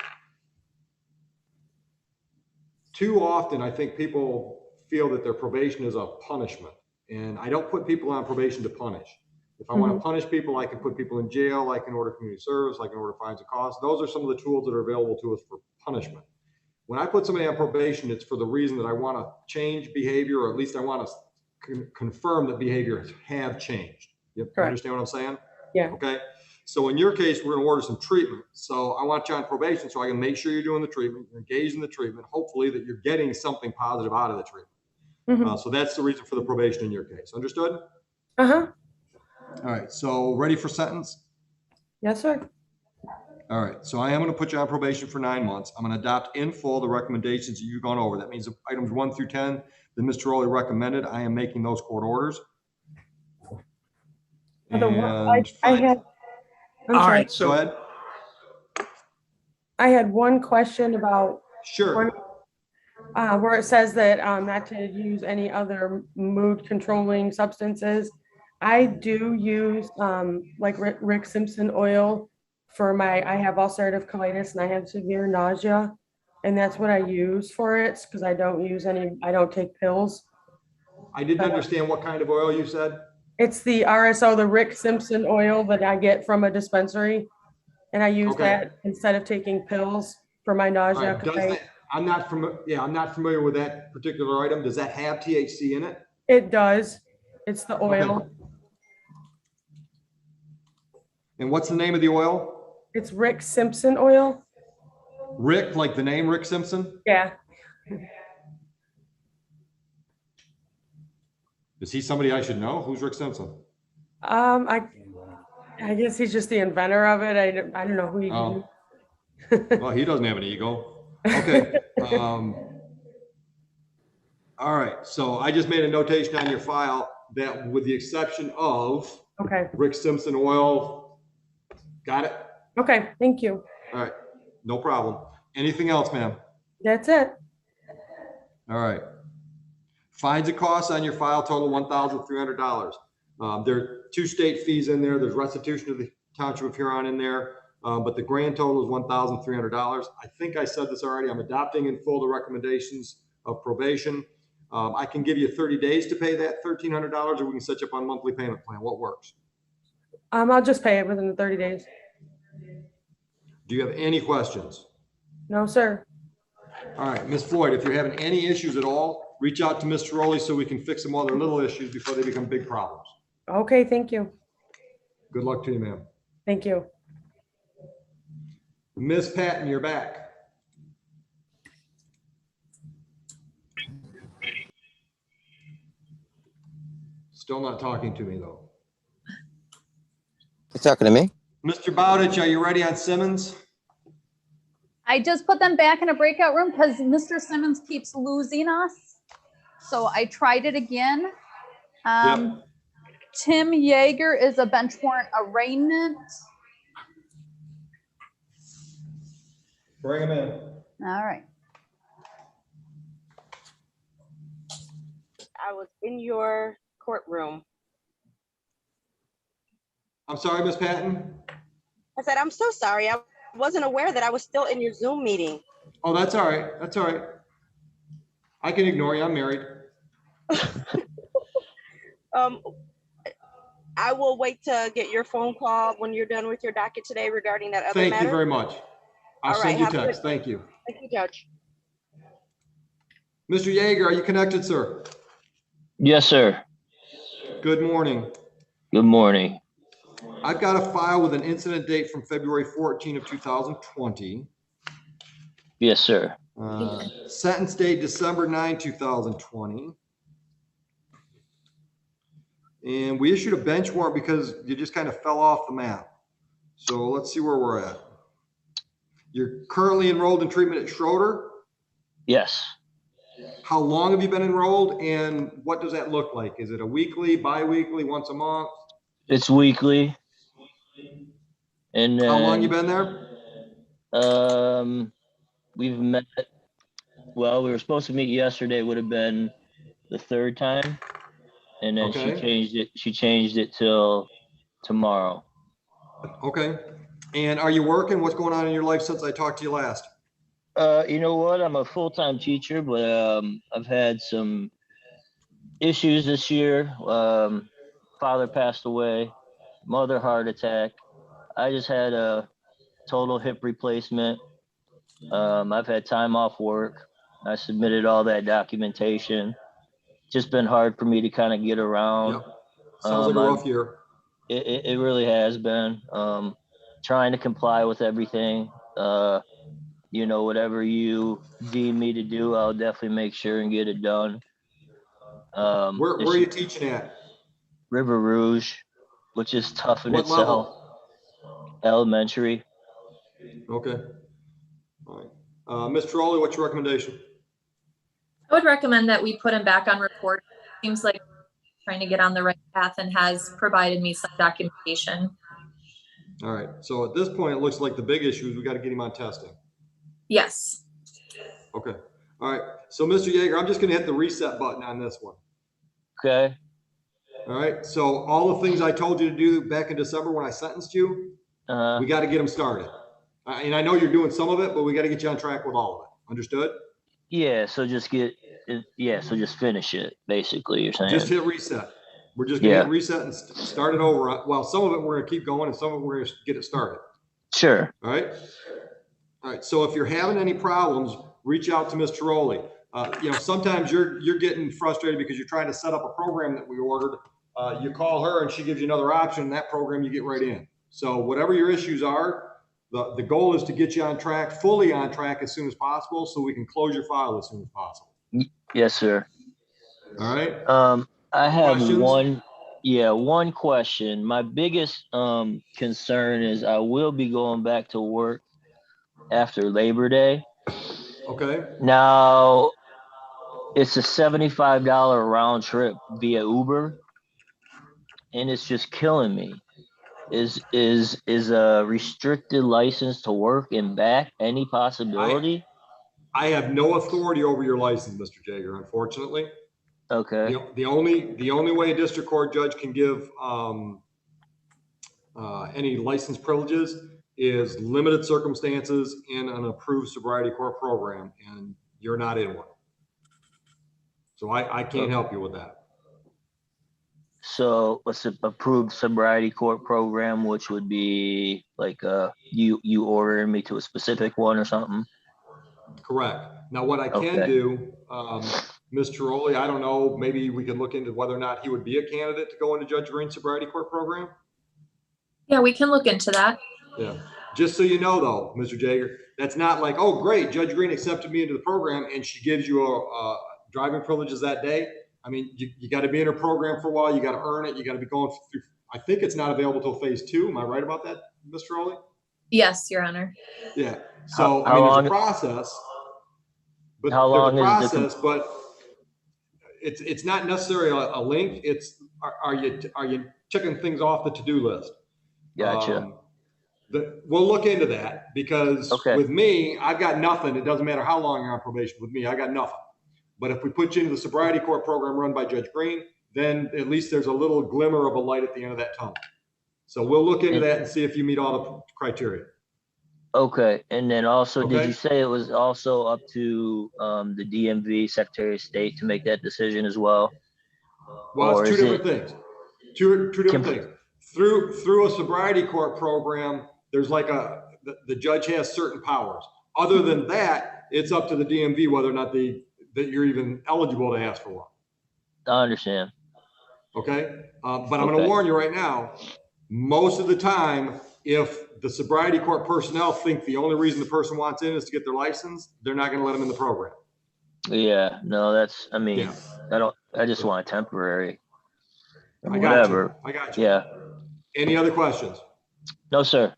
Too often, I think people feel that their probation is a punishment. And I don't put people on probation to punish. If I want to punish people, I can put people in jail. I can order community service. I can order fines and costs. Those are some of the tools that are available to us for punishment. When I put somebody on probation, it's for the reason that I want to change behavior, or at least I want to confirm that behaviors have changed. You understand what I'm saying? Yeah. Okay. So in your case, we're going to order some treatment. So I want you on probation so I can make sure you're doing the treatment, you're engaged in the treatment, hopefully that you're getting something positive out of the treatment. So that's the reason for the probation in your case. Understood? Uh-huh. All right. So ready for sentence? Yes, sir. All right. So I am going to put you on probation for 9 months. I'm going to adopt in full the recommendations that you've gone over. That means items 1 through 10 that Mr. Rowley recommended. I am making those court orders. And I had. I'm All sorry. right, so go ahead. I had one question about Sure. where it says that not to use any other mood controlling substances. I do use like Rick Simpson oil for I have ulcerative colitis and I have severe nausea. And that's what I use for it because I don't take pills. I didn't understand what kind of oil you said. It's the RSO, the Rick Simpson oil that I get from a dispensary. And I use that instead of taking pills for my nausea. I'm not familiar with that particular item. Does that have THC in it? It does. It's the oil. Okay. And what's the name of the oil? It's Rick Simpson oil. Rick, like the name Rick Simpson? Yeah. Is he somebody I should know? Who's Rick Simpson? I guess he's just the inventor of it. I don't know who he is. Well, he doesn't have an ego. Okay. All right. So I just made a notation on your file that with the exception of Rick Simpson oil. Got it? Okay. Thank you. All right. No problem. Anything else, ma'am? That's it. All right. Fines and costs on your file total $1,300. There are 2 state fees in there. There's restitution to the Township of Huron in there. But the grand total is $1,300. I think I said this already. I'm adopting in full the recommendations of probation. I can give you 30 days to pay that $1,300, or we can set you up on a monthly payment plan. What works? I'll just pay it within the 30 days. Do you have any questions? No, sir. All right, Ms. Floyd, if you're having any issues at all, reach out to Mr. Rowley so we can fix some other little issues before they become big problems. Okay, thank you. Good luck to you, ma'am. Thank you. Ms. Patton, you're back. Still not talking to me, though. You're talking to me? Mr. Bowditch, are you ready on Simmons? I just put them back in a breakout room because Mr. Simmons keeps losing us. So I tried it again. Tim Yeager is a bench warrant arraignment. Bring him in. All right. I was in your courtroom. I'm sorry, Ms. Patton. I said, I'm so sorry. I wasn't aware that I was still in your Zoom meeting. Oh, that's all right. That's all right. I can ignore you. I'm married. I will wait to get your phone call when you're done with your docket today regarding that other matter. Thank you very much. I'll send you a text. Thank you. Thank you, Judge. Mr. Yeager, are you connected, sir? Yes, sir. Good morning. Good morning. I've got a file with an incident date from February 14 of 2020. Yes, sir. Sentence date December 9, 2020. And we issued a bench warrant because you just kind of fell off the map. So let's see where we're at. You're currently enrolled in treatment at Schroeder. Yes. How long have you been enrolled and what does that look like? Is it a weekly, bi-weekly, once a month? It's weekly. And then, how long you been there? We've met, well, we were supposed to meet yesterday, would have been the third time. And then Okay. she changed it till tomorrow. Okay. And are you working? What's going on in your life since I talked to you last? You know what? I'm a full-time teacher, but I've had some issues this year. Father passed away, mother heart attack. I just had a total hip replacement. I've had time off work. I submitted all that documentation. Just been hard for me to kind of get around. Yep. Sounds like a rough year. It really has been. Trying to comply with everything. You know, whatever you deem me to do, I'll definitely make sure and get it done. Where are you teaching at? River Rouge, which is tough in What itself. level? Elementary. Okay. All right. Ms. Trolley, what's your recommendation? I would recommend that we put him back on report. Seems like he's trying to get on the right path and has provided me some documentation. All right. So at this point, it looks like the big issue is we got to get him on testing. Yes. Okay. All right. So Mr. Yeager, I'm just going to hit the reset button on this one. Okay. All right. So all the things I told you to do back in December when I sentenced you, we got to get them started. And I know you're doing some of it, but we got to get you on track with all of it. Understood? Yeah. So just so just finish it. Basically, you're saying. Just hit reset. We're just going to hit reset and start it over. Well, some of it we're going to keep going and some of it we're going to get it started. Sure. All right. All right. So if you're having any problems, reach out to Ms. Tiroli. You know, sometimes you're getting frustrated because you're trying to set up a program that we ordered. You call her and she gives you another option. That program you get right in. So whatever your issues are, the goal is to get you on track, fully on track as soon as possible, so we can close your file as soon as possible. Yes, sir. All right. I have questions? one question. My biggest concern is I will be going back to work after Labor Day. Okay. Now, it's a $75 round trip via Uber, and it's just killing me. Is a restricted license to work and back any possibility? I have no authority over your license, Mr. Jager, unfortunately. Okay. The only way a district court judge can give any license privileges is limited circumstances in an approved sobriety court program, and you're not in one. So I can't help you with that. So what's an approved sobriety court program, which would be like you ordering me to a specific one or something? Correct. Now, what I can do, Ms. Tiroli, I don't know, maybe we can look into whether or not he would be a candidate to go into Judge Green's sobriety court program. Yeah, we can look into that. Yeah. Just so you know, though, Mr. Jager, that's not like, oh, great, Judge Green accepted me into the program and she gives you a driving privileges that day. I mean, you got to be in her program for a while. You got to earn it. You got to be going through. I think it's not available till phase 2. Am I right about that, Ms. Tiroli? Yes, Your Honor. Yeah. So I mean, there's a process. But how long there's a is process, but it's not necessarily a link. It's are you checking things off the to-do list? Gotcha. We'll look into that because with me, I've got nothing. It doesn't matter how long you're on probation with me. I got nothing. But if we put you into the sobriety court program run by Judge Green, then at least there's a little glimmer of a light at the end of that tunnel. So we'll look into that and see if you meet all the criteria. Okay. And then also, did you say it was also up to the DMV Secretary of State to make that decision as well? Well, it's two different things. Two different things. Through a sobriety court program, there's like the judge has certain powers. Other than that, it's up to the DMV whether or not that you're even eligible to ask for one. I understand. Okay? But I'm going to Okay. warn you right now, most of the time, if the sobriety court personnel think the only reason the person wants in is to get their license, they're not going to let them in the program. Yeah, no, that's, I mean, Yeah. I just want a temporary. Or I got whatever. you. I got you. Yeah. Any other questions? No, sir.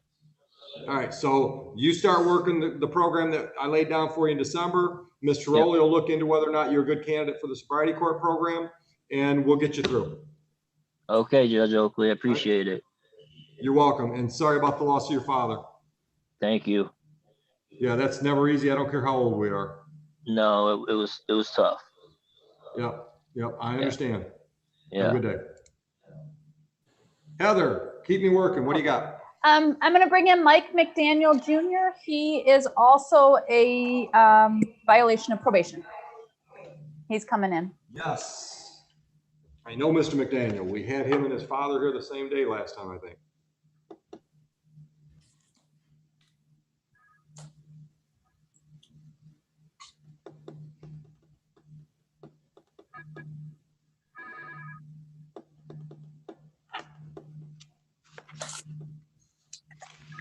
All right, so you start working the program that I laid down for you in December. Mr. Rowley will look into whether or not you're a good candidate for the sobriety court program, and we'll get you through. Okay, Judge Oakley, I appreciate it. You're welcome, and sorry about the loss of your father. Thank you. Yeah, that's never easy. I don't care how old we are. No, it was tough. Yep, I understand. Yeah. Have a good day. Heather, keep me working. What do you got? I'm going to bring in Mike McDaniel Jr. He is also a violation of probation. He's coming in. Yes. I know Mr. McDaniel. We had him and his father here the same day last time, I think.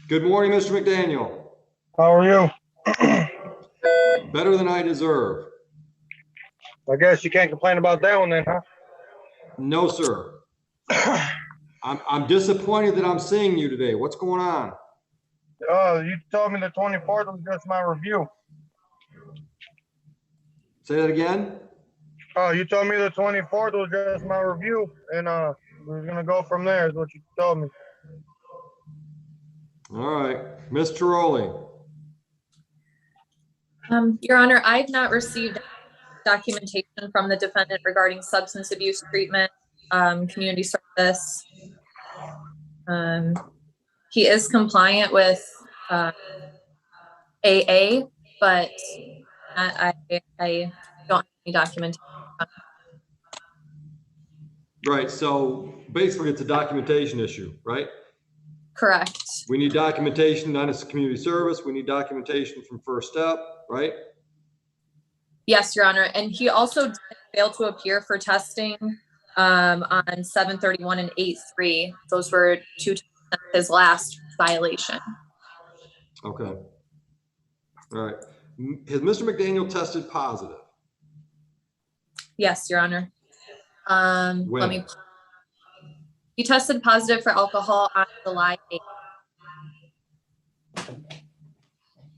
Good morning, Mr. McDaniel. How are you? Better than I deserve. I guess you can't complain about that one then, huh? No, sir. I'm disappointed that I'm seeing you today. What's going on? You told me the 24th was just my review. Say that again? You told me the 24th was just my review, and we're gonna go from there, is what you told me. All right, Mr. Rowley. Your Honor, I've not received documentation from the defendant regarding substance abuse treatment, community service. He is compliant with AA, but I don't have any documentation. Right, so basically it's a documentation issue, right? Correct. We need documentation on his community service. We need documentation from First Step, right? Yes, Your Honor. And he also did fail to appear for testing on 7/31 and 8/3. Those were his last violation. Okay. All right. Has Mr. McDaniel tested positive? Yes, Your Honor. Let When? me. He tested positive for alcohol on July 8th.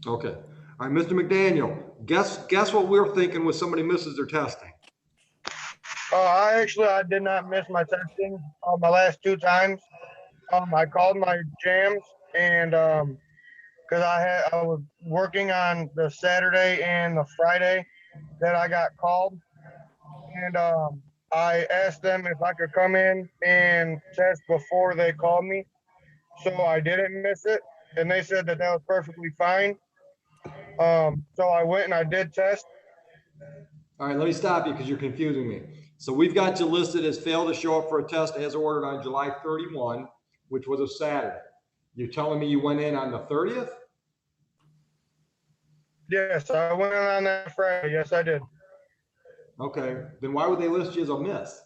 Okay. All right, Mr. McDaniel, guess what we're thinking when somebody misses their testing? I did not miss my testing my last 2 times. I called my jams, and because I was working on the Saturday and the Friday that I got called, and I asked them if I could come in and test before they called me, so I didn't miss it, and they said that was perfectly fine. So I went and I did test. All right, let me stop you because you're confusing me. So we've got you listed as failed to show up for a test as ordered on July 31, which was a Saturday. You're telling me you went in on the 30th? Yes, I went in on that Friday. Yes, I did. Okay, then why would they list you as a miss?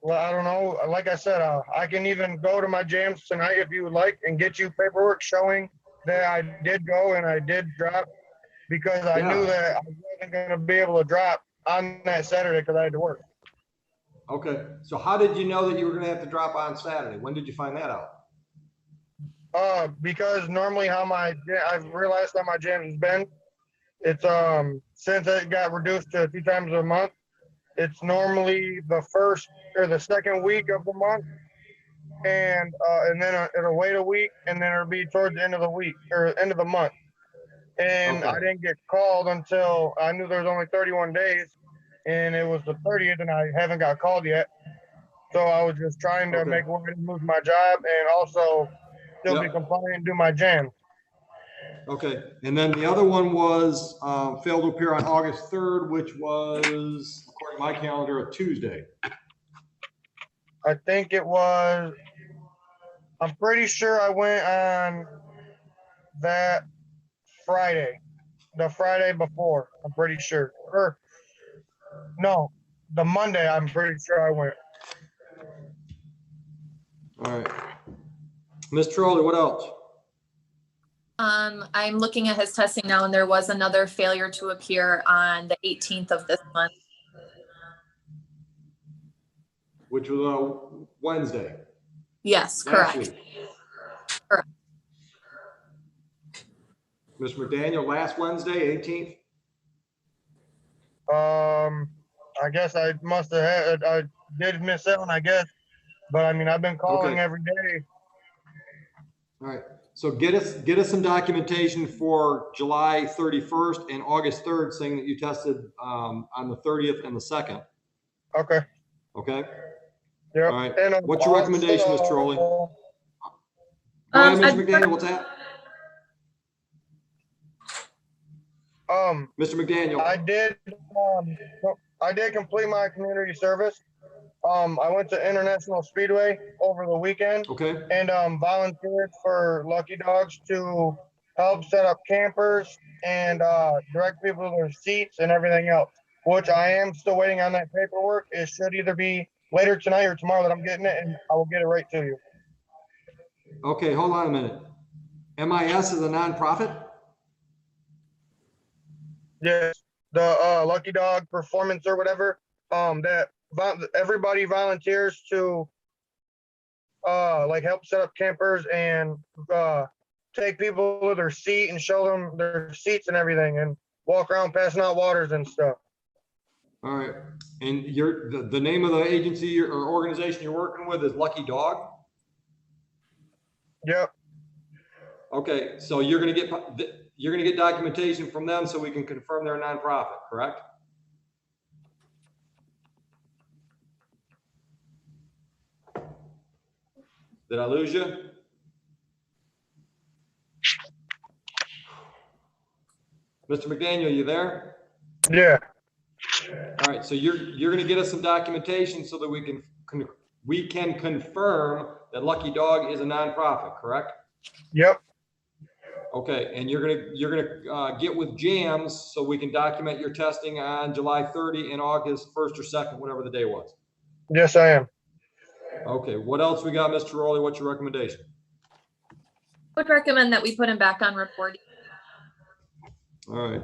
Well, I don't know. Like I said, I can even go to my jams tonight if you would like and get you paperwork showing that I did go and I did drop, because I knew that I wasn't going to be able to drop on that Saturday because I had to work. Okay, so how did you know that you were going to have to drop on Saturday? When did you find that out? Because normally I've realized how my jam has been. It's since it got reduced to 2 times a month, it's normally the first or the second week of the month, and then it'll wait a week, and then it'll be towards the end of the week or end of the month. And I didn't get called until I knew there was only 31 days, and it was the 30th, and I haven't got called yet. So I was just trying to make sure I didn't lose my job and also still be compliant and do my jam. Okay, and then the other one was failed to appear on August 3rd, which was, according to my calendar, a Tuesday. I think it was, I'm pretty sure I went on that Friday, the Friday before, I'm pretty sure. Or no, the Monday, I'm pretty sure I went. All right. Ms. Trolley, what else? I'm looking at his testing now, and there was another failure to appear on the 18th of this month. Which was Wednesday. Yes, last correct. week. Correct. Mr. McDaniel, last Wednesday, 18th? I guess I must have had, I did miss that one, I guess. But I mean, I've been calling Okay. every day. All right. So get us some documentation for July 31st and August 3rd saying that you tested on the 30th and the 2nd. Okay. Okay? Yep. All right. And What's your recommendation, Ms. Trolley? Go ahead, Mr. McDaniel, what's that? Mr. McDaniel. I did complete my community service. I went to International Speedway over the weekend. Okay. And volunteered for Lucky Dogs to help set up campers and direct people to their seats and everything else, which I am still waiting on that paperwork. It should either be later tonight or tomorrow that I'm getting it, and I will get it right to you. Okay, hold on a minute. MIS is a nonprofit? Yes, the Lucky Dog Performance or whatever, that everybody volunteers to like help set up campers and take people to their seat and show them their seats and everything and walk around passing out waters and stuff. All right. And the name of the agency or organization you're working with is Lucky Dog? Yep. Okay, so you're gonna get documentation from them so we can confirm they're a nonprofit, correct? Did I lose you? Mr. McDaniel, you there? Yeah. All right, so you're gonna get us some documentation so that we can confirm that Lucky Dog is a nonprofit, correct? Yep. Okay, and you're gonna get with JAMS so we can document your testing on July 30 and August 1st or 2nd, whatever the day was. Yes, I am. Okay, what else we got, Mr. Rowley? What's your recommendation? Would recommend that we put him back on reporting. All right.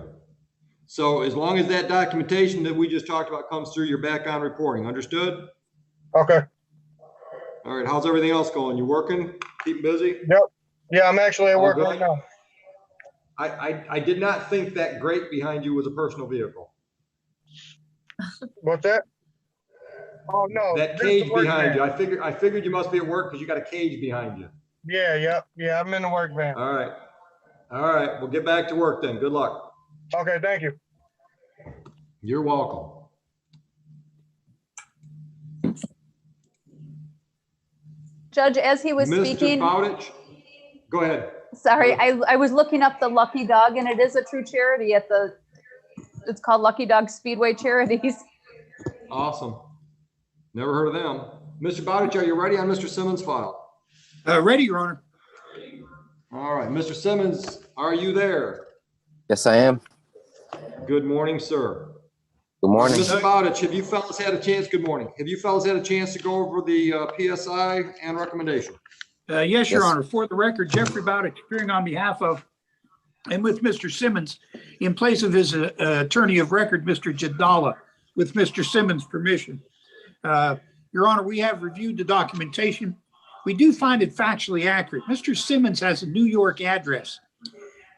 So as long as that documentation that we just talked about comes through, you're back on reporting. Understood? Okay. All right. How's everything else going? You working? Keep busy? Yep. Yeah, I'm actually at All work good? right now. I did not think that grate behind you was a personal vehicle. What's that? Oh no. That this is cage the work behind van. you. I figured you must be at work because you got a cage behind you. Yeah, yep. Yeah, I'm in the work van. All right. All right. We'll get back to work then. Good luck. Okay, thank you. You're welcome. Judge, as he was Mr. speaking, Bowditch, go ahead. sorry, I was looking up the Lucky Dog, and it is a true charity it's called Lucky Dog Speedway Charities. Awesome. Never heard of them. Mr. Bowditch, are you ready on Mr. Simmons' file? Ready, Your Honor. All right. Mr. Simmons, are you there? Yes, I am. Good morning, sir. Good morning. Mr. Bowditch, have you fellas had a chance? Good morning. Have you fellas had a chance to go over the PSI and recommendation? Yes, Your Honor. For the record, Jeffrey Bowditch appearing on behalf of and with Mr. Simmons in place of his attorney of record, Mr. Jadala, with Mr. Simmons' permission. Your Honor, we have reviewed the documentation. We do find it factually accurate. Mr. Simmons has a New York address.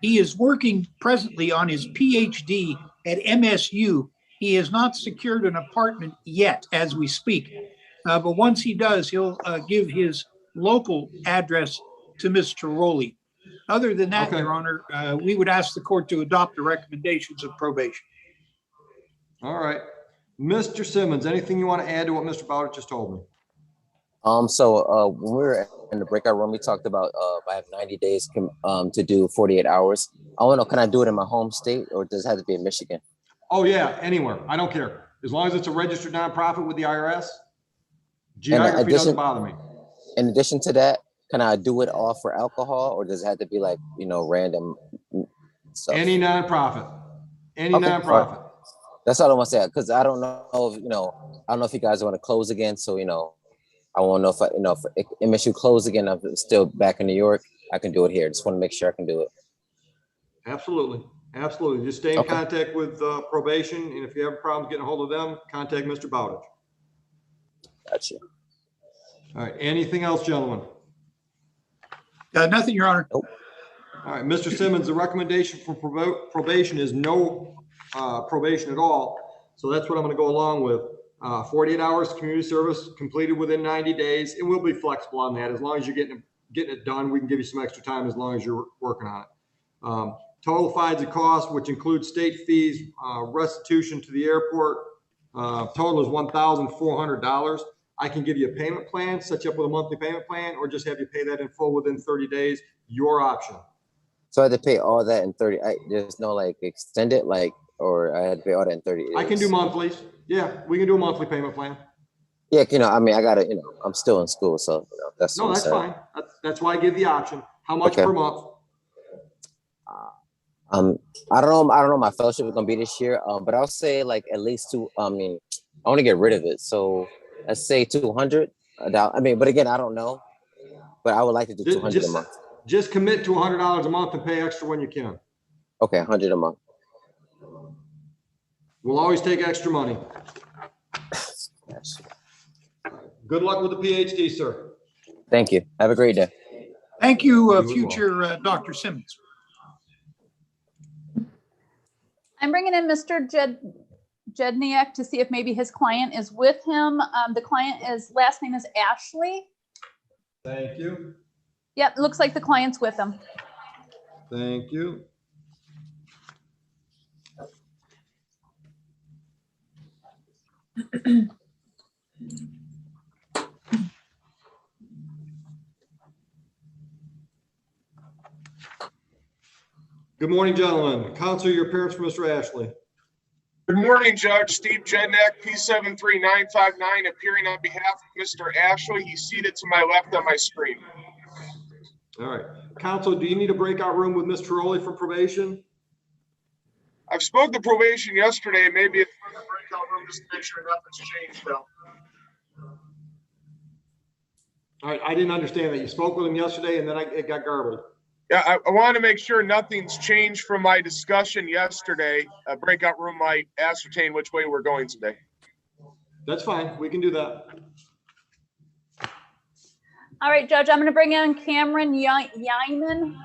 He is working presently on his PhD at MSU. He has not secured an apartment yet as we speak. But once he does, he'll give his local address to Mr. Rowley. Other than that, Your Honor, we would ask the court to adopt the recommendations of probation. All right. Mr. Simmons, anything you want to add to what Mr. Bowditch just told me? So when we were in the breakout room, we talked about I have 90 days to do 48 hours. I want to know, can I do it in my home state or does it have to be in Michigan? Oh yeah, anywhere. I don't care. As long as it's a registered nonprofit with the IRS, geography doesn't bother me. In addition to that, can I do it all for alcohol, or does it have to be like, random stuff? Any nonprofit, any Okay, nonprofit. That's all I want to say, because I don't know if, I don't know if you guys want to close again. So, I won't know if MSU close again, I'm still back in New York, I can do it here. Just want to make sure I can do it. Absolutely. Absolutely. Just stay in Okay. contact with probation. And if you have problems getting a hold of them, contact Mr. Bowditch. Gotcha. All right. Anything else, gentlemen? Nothing, Your Honor. Nope. All right, Mr. Simmons, the recommendation for probation is no probation at all. So that's what I'm going to go along with. 48 hours community service completed within 90 days. And we'll be flexible on that. As long as you're getting it done, we can give you some extra time as long as you're working on it. Total fines and costs, which include state fees, restitution to the airport, total is $1,400. I can give you a payment plan, set you up with a monthly payment plan, or just have you pay that in full within 30 days. Your option. So I had to pay all that in 30. There's no extend it, or I had to pay all that in 30 days. I can do monthlies. Yeah, we can do a monthly payment plan. Yeah, I gotta, I'm still in school, so that's No, that's fine. That's why I give the option. How much Okay. per month? I don't know. My fellowship is gonna be this year, but I'll say at least two. I want to get rid of it, so let's say 200. But again, I don't know. But I would like to do 200 a month. Just commit to $100 a month and pay extra when you can. Okay, 100 a month. We'll always take extra money. Yes. Good luck with the PhD, sir. Thank you. Have a great day. Thank you, You as future Dr. Simmons. I'm bringing in Mr. Jedniak to see if maybe his client is with him. The client last name is Ashley. Thank you. Yep, looks like the client's with him. Thank you. Good morning, gentlemen. Counsel your appearance for Mr. Ashley. Good morning, Judge. Steve Jedniak, P73959, appearing on behalf of Mr. Ashley. He's seated to my left on my screen. All right. Counsel, do you need a breakout room with Ms. Trolley from probation? I've spoken to probation yesterday. Maybe it's a breakout room just to make sure nothing's changed, though. All right. I didn't understand that. You spoke with him yesterday and then it got garbled. Yeah, I want to make sure nothing's changed from my discussion yesterday. A breakout room might ascertain which way we're going today. That's fine. We can do that. All right, Judge, I'm going to bring in Cameron Yeiman.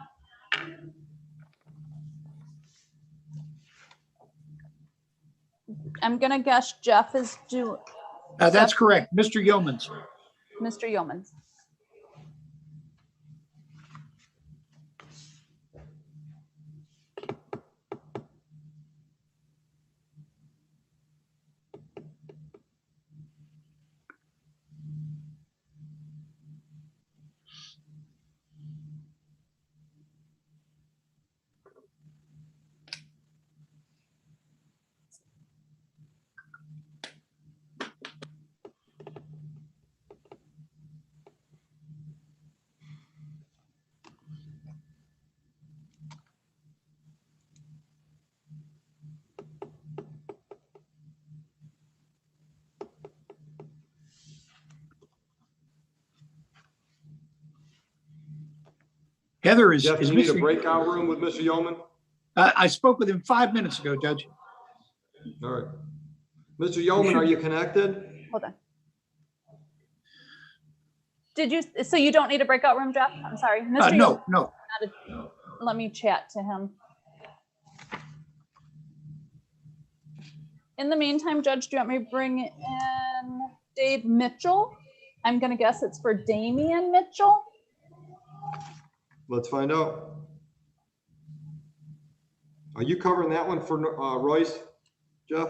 I'm going to guess Jeff is due. That's correct. Mr. Yeomans. Mr. Yeomans. Heather, is you need a breakout room with Mr. Yeoman? I spoke with him 5 minutes ago, Judge. All right. Mr. Yeoman, are you connected? Hold on. So you don't need a breakout room, Jeff? I'm sorry. Mr. No. Let me chat to him. In the meantime, Judge, do you want me to bring in Dave Mitchell? I'm going to guess it's for Damian Mitchell. Let's find out. Are you covering that one for Royce, Jeff?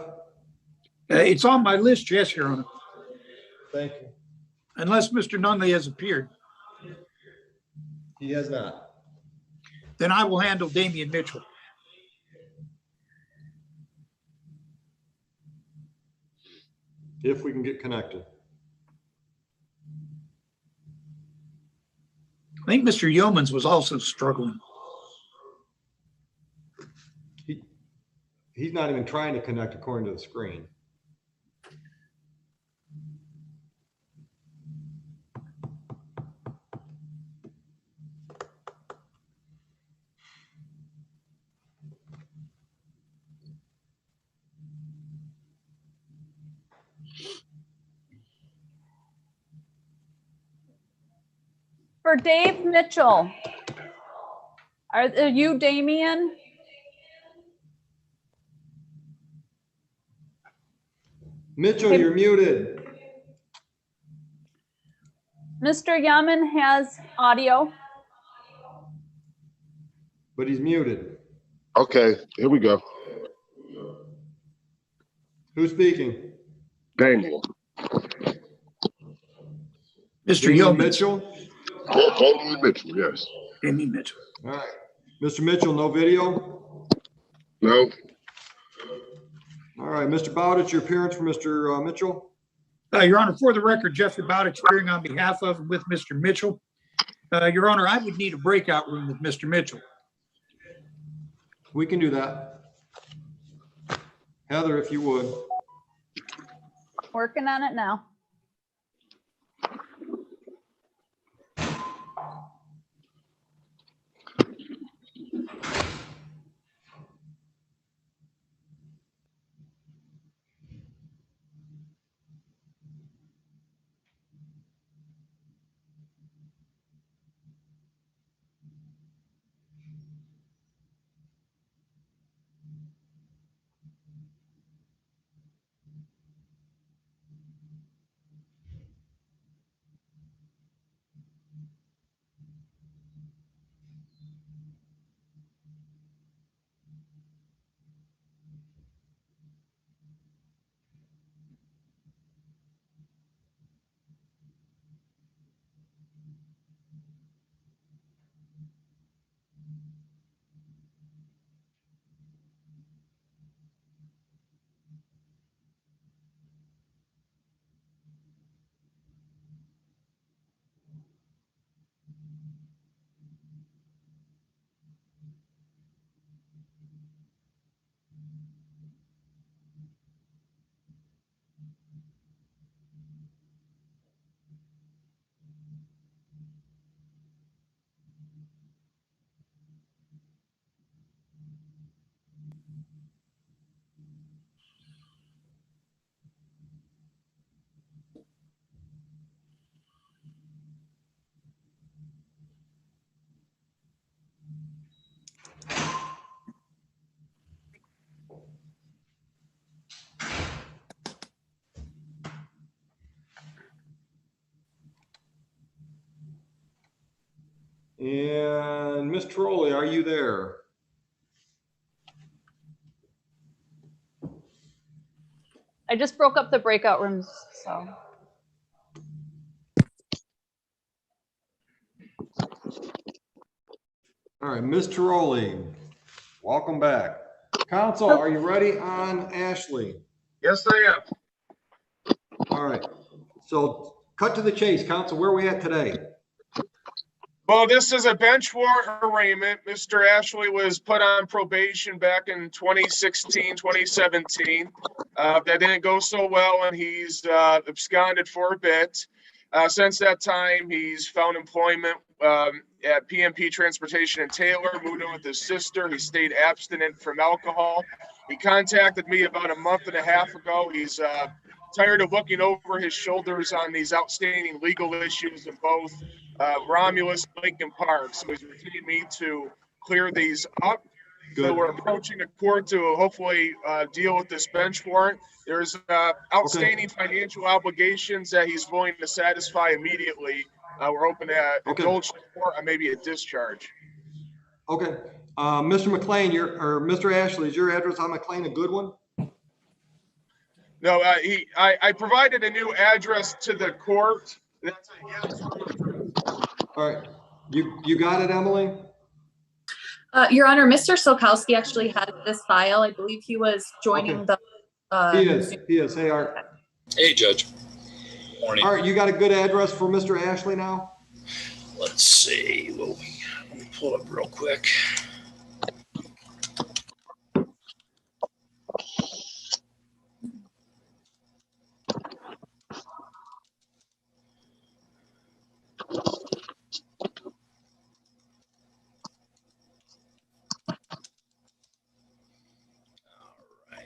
It's on my list, yes, Your Honor. Thank you. Unless Mr. Nunley has appeared. He has not. Then I will handle Damian Mitchell. If we can get connected. think Mr. Yeomans was also struggling. He's not even trying to connect according to the screen. For Dave Mitchell, are you Damien? Mitchell, Hey. you're muted. Mr. Yaman has audio. But he's muted. Okay, here we go. Who's speaking? Daniel. Mr. Damian Yeomans. Mitchell? Damian Mitchell, yes. Damian Mitchell. All right. Mr. Mitchell, no video? No. All right, Mr. Bowditch, your appearance for Mr. Mitchell? Your Honor, for the record, Jeffrey Bowditch appearing on behalf of and with Mr. Mitchell. Your Honor, I would need a breakout room with Mr. Mitchell. We can do that. Heather, if you would. Working on it now. And Ms. Trolley, are you there? I just broke up the breakout rooms, so. All right, Ms. Trolley, welcome back. Counsel, are you ready on Ashley? Yes, I am. All right, so cut to the chase. Counsel, where are we at today? Well, this is a bench warrant arraignment. Mr. Ashley was put on probation back in 2016, 2017. That didn't go so well, and he's absconded for a bit. Since that time, he's found employment at PMP Transportation in Taylor, moved in with his sister. He stayed abstinent from alcohol. He contacted me about a month and a half ago. He's tired of looking over his shoulders on these outstanding legal issues in both Romulus and Lincoln Park. So he's retained me to clear these up. So we're approaching a court to hopefully deal with this bench warrant. There's outstanding financial obligations that he's willing to satisfy immediately. We're hoping to indulge the court on maybe a discharge. Okay, Mr. McLean, or Mr. Ashley, is your address on McLean a good one? No, I provided a new address to the court. That's a yes. All right, you got it, Emily? Your Honor, Mr. Solkowski actually had this file. I believe he was joining the. He is. Hey, Art. Hey, Judge. Morning. Art, you got a good address for Mr. Ashley now? Let's see. Well, let me pull it up real quick.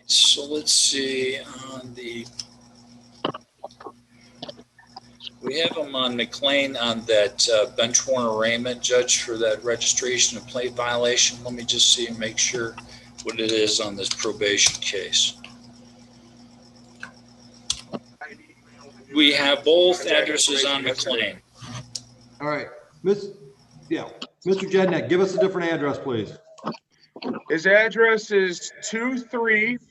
So let's see on the, we have him on McLean on that bench warrant arraignment, Judge, for that registration and plate violation. Let me just see and make sure what it is on this probation case. We have both addresses on McLean. All right, Mr. Jednak, give us a different address, please. His address is 2350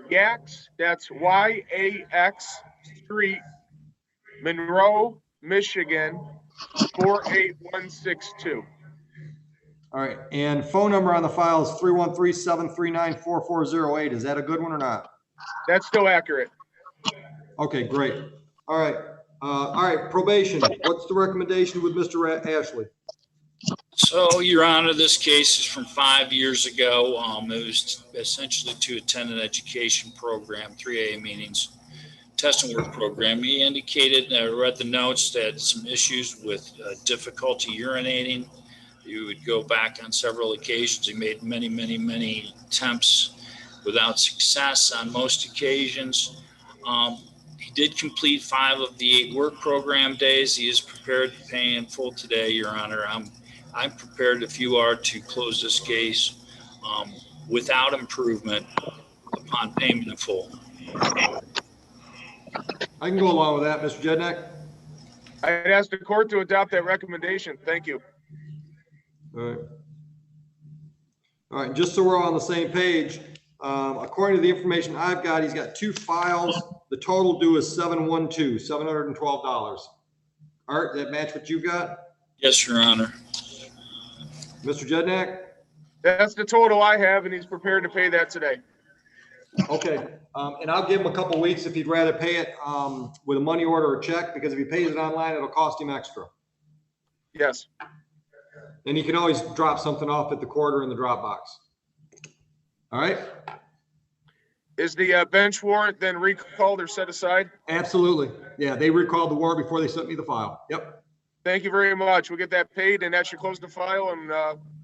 Yax, that's YAX Street, Monroe, Michigan, 48162. All right, and phone number on the file is 313-739-4408. Is that a good one or not? That's still accurate. Okay, great. All right, probation. What's the recommendation with Mr. Ashley? So, Your Honor, this case is from 5 years ago. It was essentially to attend an education program, 3A meetings, test and work program. He indicated, I read the notes, that some issues with difficulty urinating. He would go back on several occasions. He made many attempts without success on most occasions. He did complete 5 of the 8 work program days. He is prepared to pay in full today, Your Honor. I'm prepared, if you are, to close this case without improvement upon payment in full. I can go along with that, Mr. Jednak. I'd ask the court to adopt that recommendation. Thank you. All right. All right, just so we're all on the same page, according to the information I've got, he's got 2 files. The total due is $712. Art, does that match what you've got? Yes, Your Honor. Mr. Jednak? That's the total I have, and he's prepared to pay that today. Okay, and I'll give him a couple weeks if he'd rather pay it with a money order or check, because if he pays it online, it'll cost him extra. Yes. And he can always drop something off at the court or in the Dropbox. All right? Is the bench warrant then recalled or set aside? Absolutely. Yeah, they recalled the warrant before they sent me the file. Yep. Thank you very much. We'll get that paid, and that should close the file, and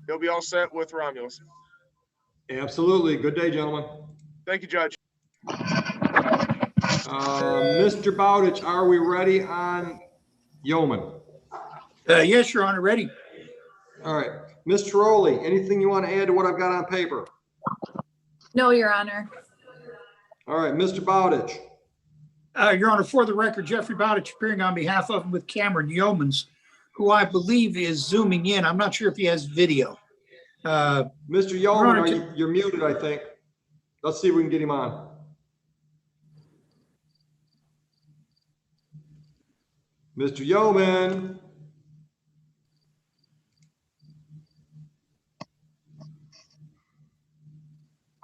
they'll be all set with Romulus. Absolutely. Good day, gentlemen. Thank you, Judge. Mr. Bowditch, are we ready on Yeoman? Yes, Your Honor, ready. All right. Ms. Tiroli, anything you want to add to what I've got on paper? No, Your Honor. All right, Mr. Bowditch. Your Honor, for the record, Jeffrey Bowditch appearing on behalf of with Cameron Yeomans, who I believe is zooming in. I'm not sure if he has video. Mr. Yeoman, you're muted, I think. Let's see if we can get him on. Mr. Yeoman.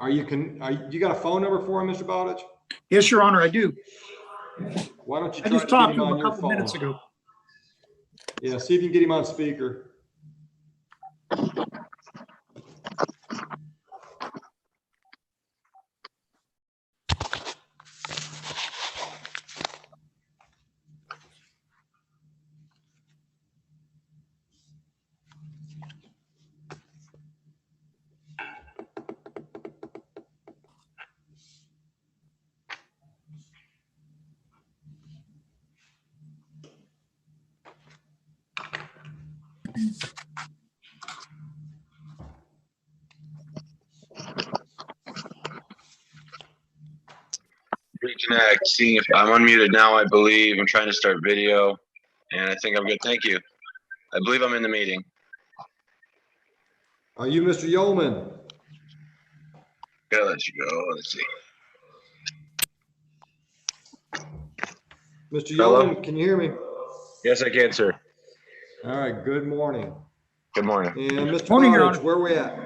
You got a phone number for him, Mr. Bowditch? Yes, Your Honor, I do. Why don't you I try just to get talked him to him on a your couple minutes phone? ago. Yeah, see if you can get him on speaker. Reconnect, seeing if I'm unmuted now, I believe. I'm trying to start video, and I think I'm good. Thank you. I believe I'm in the meeting. Are you Mr. Yeoman? Gotta let you go. Let's see. Mr. Hello? Yeoman, can you hear me? Yes, I can, sir. All right, good morning. Good morning. And Mr. Morning, Your Bowditch, Honor. where are we at?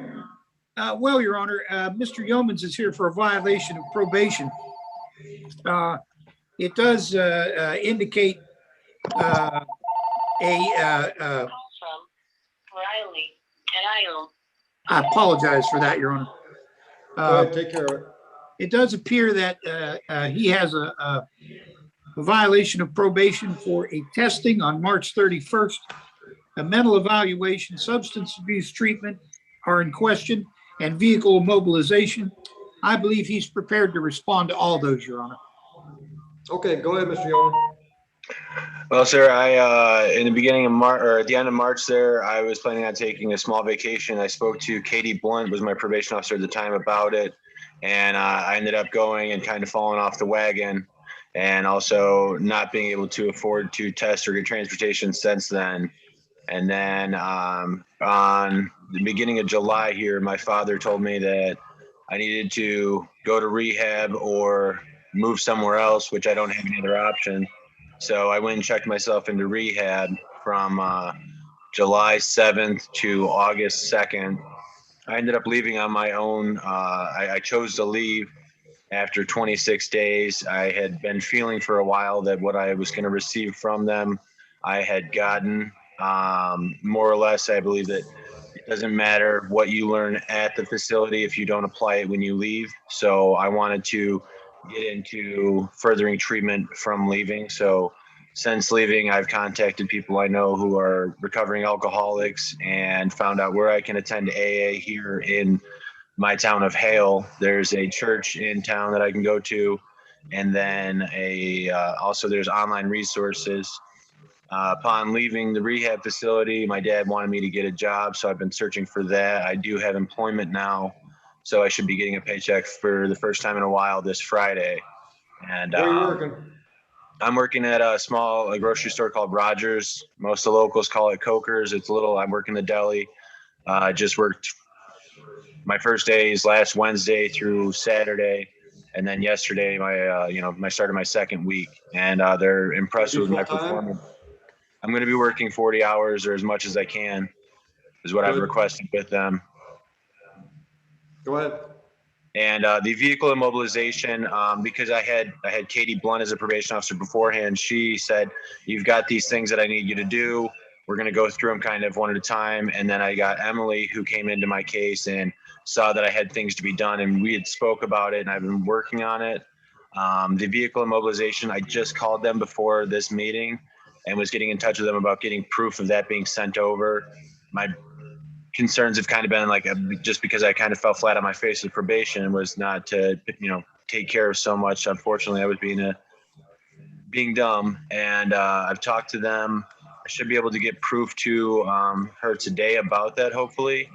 Well, Your Honor, Mr. Yeomans is here for a violation of probation. It does indicate uh, I apologize for that, Your Honor. Go ahead, take care of it. It does appear that he has a violation of probation for a testing on March 31st. A mental evaluation, substance abuse treatment are in question, and vehicle immobilization. I believe he's prepared to respond to all those, Your Honor. Okay, go ahead, Mr. Yeoman. Well, sir, I in the beginning of March or at the end of March there, I was planning on taking a small vacation. I spoke to Katie Blunt, was my probation officer at the time, about it. And I ended up going and kind of falling off the wagon, and also not being able to afford to test or get transportation since then. And then on the beginning of July here, my father told me that I needed to go to rehab or move somewhere else, which I don't have any other option. So I went and checked myself into rehab from July 7th to August 2nd. I ended up leaving on my own. I chose to leave after 26 days. I had been feeling for a while that what I was going to receive from them, I had gotten. More or less, I believe that it doesn't matter what you learn at the facility if you don't apply it when you leave. So I wanted to get into furthering treatment from leaving. So since leaving, I've contacted people I know who are recovering alcoholics and found out where I can attend AA here in my town of Hale. There's a church in town that I can go to. And then also there's online resources. Upon leaving the rehab facility, my dad wanted me to get a job, so I've been searching for that. I do have employment now, so I should be getting a paycheck for the first time in a while this Friday. And where are you working? I'm working at a small grocery store called Rogers. Most of the locals call it Coker's. It's a little. I'm working the deli. Just worked my first days last Wednesday through Saturday, and then yesterday my start of my second week, and they're impressed with my performance. I'm going to be working 40 hours or as much as I can, is what I've requested with them. Go ahead. And the vehicle immobilization, because I had Katie Blunt as a probation officer beforehand. She said, "You've got these things that I need you to do. We're going to go through them kind of one at a time." And then I got Emily, who came into my case and saw that I had things to be done, and we had spoke about it, and I've been working on it. The vehicle immobilization, I just called them before this meeting and was getting in touch with them about getting proof of that being sent over. My concerns have kind of been like, just because I kind of fell flat on my face with probation, was not to, take care of so much. Unfortunately, I was being dumb, and I've talked to them. I should be able to get proof to her today about that, hopefully.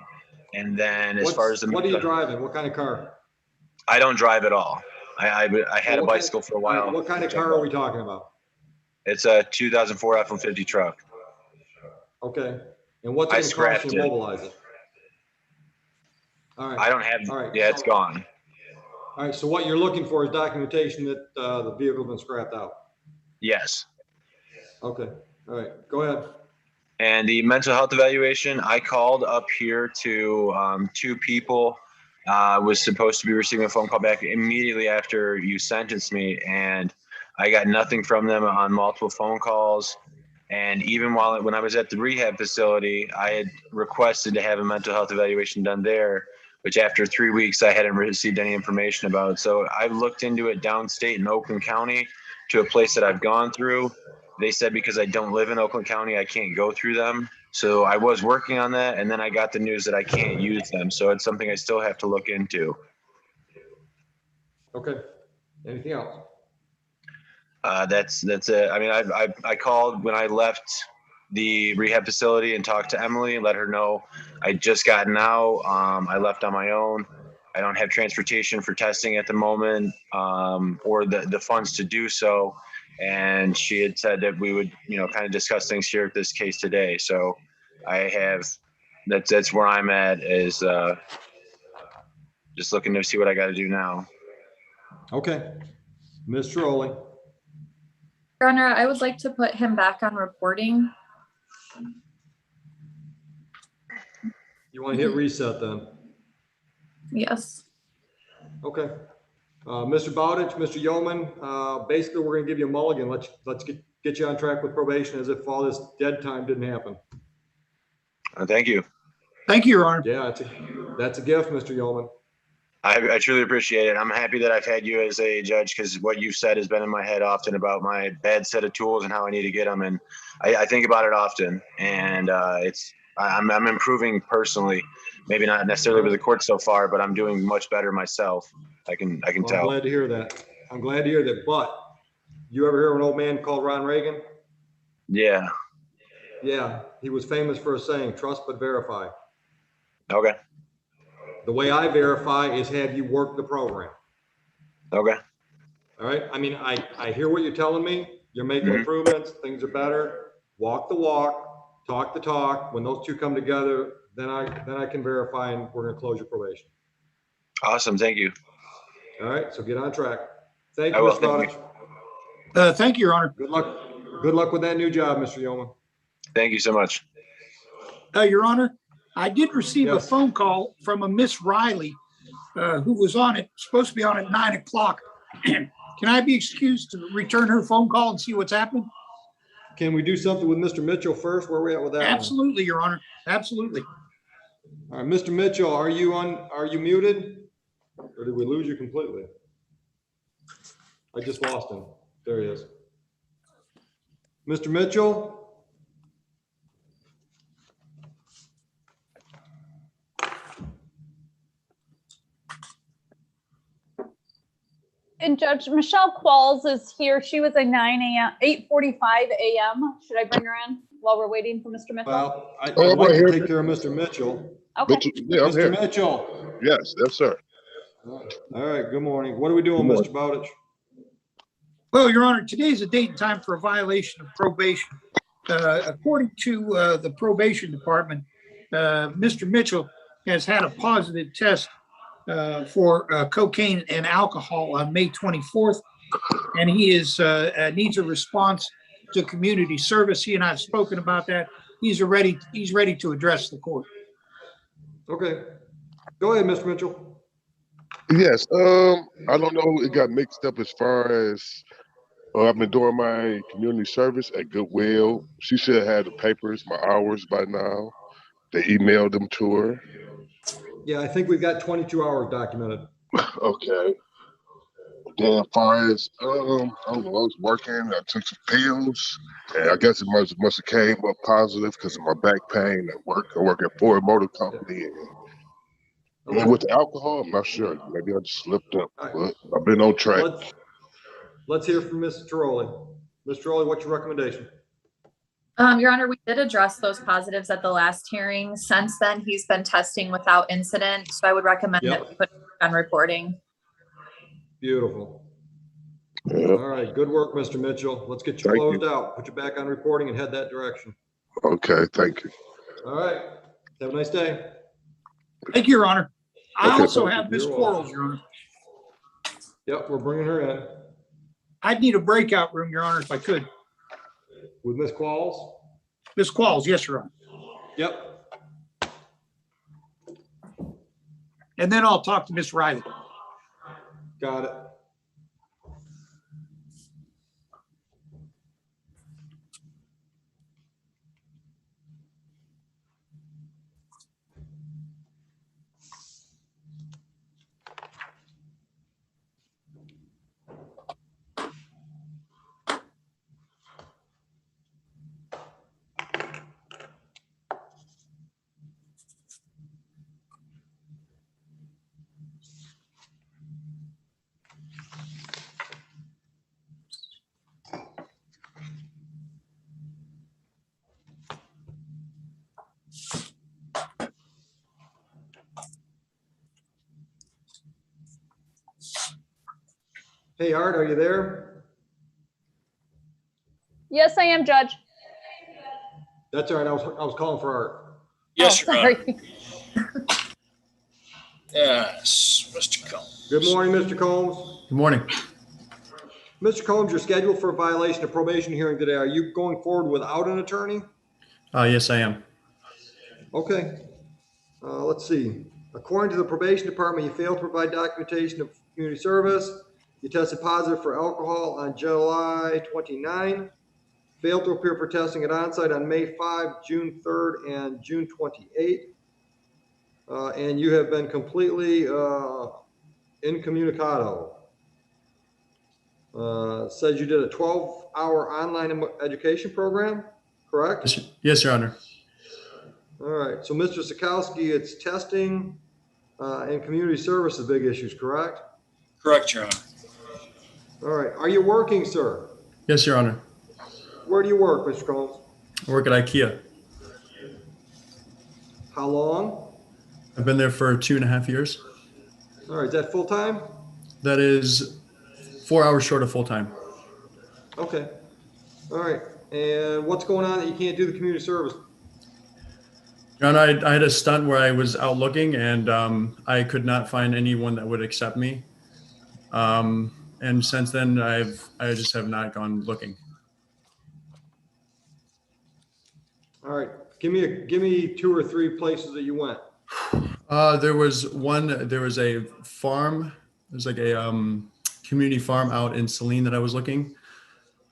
And then as far as what are you driving? What kind of car? I don't drive at all. I had a bicycle for a while. What kind of car are we talking about? It's a 2004 F-150 truck. Okay. And what's it going to cost you to mobilize it? All right. I don't have, yeah, it's gone. All right. So what you're looking for is documentation that the vehicle's been scrapped out. Yes. Okay. All right. Go ahead. And the mental health evaluation, I called up here to two people. Was supposed to be receiving a phone call back immediately after you sentenced me, and I got nothing from them on multiple phone calls. And even when I was at the rehab facility, I had requested to have a mental health evaluation done there, which after 3 weeks, I hadn't received any information about. So I've looked into it downstate in Oakland County to a place that I've gone through. They said because I don't live in Oakland County, I can't go through them. So I was working on that, and then I got the news that I can't use them. So it's something I still have to look into. Okay. Anything else? That's it. I mean, I called when I left the rehab facility and talked to Emily and let her know I just gotten out. I left on my own. I don't have transportation for testing at the moment, or the funds to do so. And she had said that we would, kind of discuss things here at this case today. So that's where I'm at, is just looking to see what I got to do now. Okay. Ms. Trolley. Your Honor, I would like to put him back on reporting. You want to hit reset then? Yes. Okay. Mr. Bowditch, Mr. Yeoman, basically we're going to give you a mulligan. Let's get get you on track with probation as if all this dead time didn't happen. Thank you. Thank you, Your Honor. Yeah, that's a gift, Mr. Yeoman. I truly appreciate it. I'm happy that I've had you as a judge because what you've said has been in my head often about my bad set of tools and how I need to get them. And I think about it often. And I'm improving personally. Maybe not necessarily with the court so far, but I'm doing much better myself. I can Well, tell. I'm glad to hear that. I'm glad to hear that. But you ever hear of an old man called Ron Reagan? Yeah. Yeah, he was famous for a saying, trust but verify. Okay. The way I verify is have you work the program. Okay. All right. I mean, I hear what you're telling me. You're making improvements. Things are better. Walk the walk, talk the talk. When those two come together, then I can verify and we're going to close your probation. Awesome. Thank you. All right. So get on track. Thank I you, will. Mr. Thank Bowditch. Thank you, Your Honor. Good luck. Good luck with that new job, Mr. Yeoman. Thank you so much. Your Honor, I did receive a Yes. phone call from a Miss Riley, who was on it, supposed to be on at 9 o'clock. Can I be excused to return her phone call and see what's happening? Can we do something with Mr. Mitchell first? Where are we at with that? Absolutely, Your Honor. Absolutely. All right, Mr. Mitchell, are you muted? Or did we lose you completely? I just lost him. There he is. Mr. Mitchell? And Judge Michelle Qualls is here. She was a 8:45 a.m. Should I bring her in while we're waiting for Mr. Mitchell? Well, I'd like to take care of Mr. Mitchell. Okay. Yeah, I'm here. Mr. Mitchell. Yes, sir. All right, good morning. What are we doing, Mr. Bowditch? Well, Your Honor, today is a date and time for a violation of probation. According to the probation department, Mr. Mitchell has had a positive test for cocaine and alcohol on May 24th, and he is needs a response to community service. He and I have spoken about that. He's ready to address the court. Okay, go ahead, Mr. Mitchell. Yes. I don't know. It got mixed up as far as I've been doing my community service at Goodwill. She should have had the papers, my hours by now. They emailed them to her. Yeah, I think we've got 22 hours documented. Okay. Then as far as I don't know, I was working, I took some pills, and I guess it must have came up positive because of my back pain at work. I work at Ford Motor Company, and then with the alcohol, I'm not sure. Maybe I just slipped up, but I've been on track. Let's hear from Ms. Tiroli. Ms. Tiroli, what's your recommendation? Your Honor, we did address those positives at the last hearing. Since then, he's been testing without incident. So I would recommend that we put it on reporting. Beautiful. Yep. All right, good work, Mr. Mitchell. Let's get you closed out. Put you back on reporting and head that direction. Okay, thank you. All right, have a nice day. Thank you, Your Honor. I Okay, also thank you. have Ms. You're Quarles, welcome. Your Honor. Yep, we're bringing her in. I'd need a breakout room, Your Honor, if I could. With Ms. Qualls? Ms. Qualls, yes, Your Honor. Yep. And then I'll talk to Ms. Riley. Got it. Hey, Art, are you there? Yes, I am, Judge. That's all right. I was calling for Art. Yes, Your Honor. Sorry. Yes, Mr. Combs. Good morning, Mr. Combs. Good morning. Mr. Combs, you're scheduled for a violation of probation hearing today. Are you going forward without an attorney? Yes, I am. Okay. Let's see. According to the probation department, you failed to provide documentation of community service. You tested positive for alcohol on July 29. failed to appear for testing at onsite on May 5, June 3rd, and June 28th. And you have been completely incommunicado. Says you did a 12-hour online education program, correct? Yes, Your Honor. All right, so Mr. Sikowski, it's testing and community service are big issues, correct? Correct, Your Honor. All right, are you working, sir? Yes, Your Honor. Where do you work, Mr. Combs? I work at IKEA. How long? I've been there for 2.5 years. All right, is that full-time? That is 4 hours short of full-time. Okay. All right, and what's going on that you can't do the community service? Your Honor, I had a stunt where I was out looking and I could not find anyone that would accept me. And since then, I just have not gone looking. All right, give me 2 or 3 places that you went. There was a farm. There's like a community farm out in Saline that I was looking.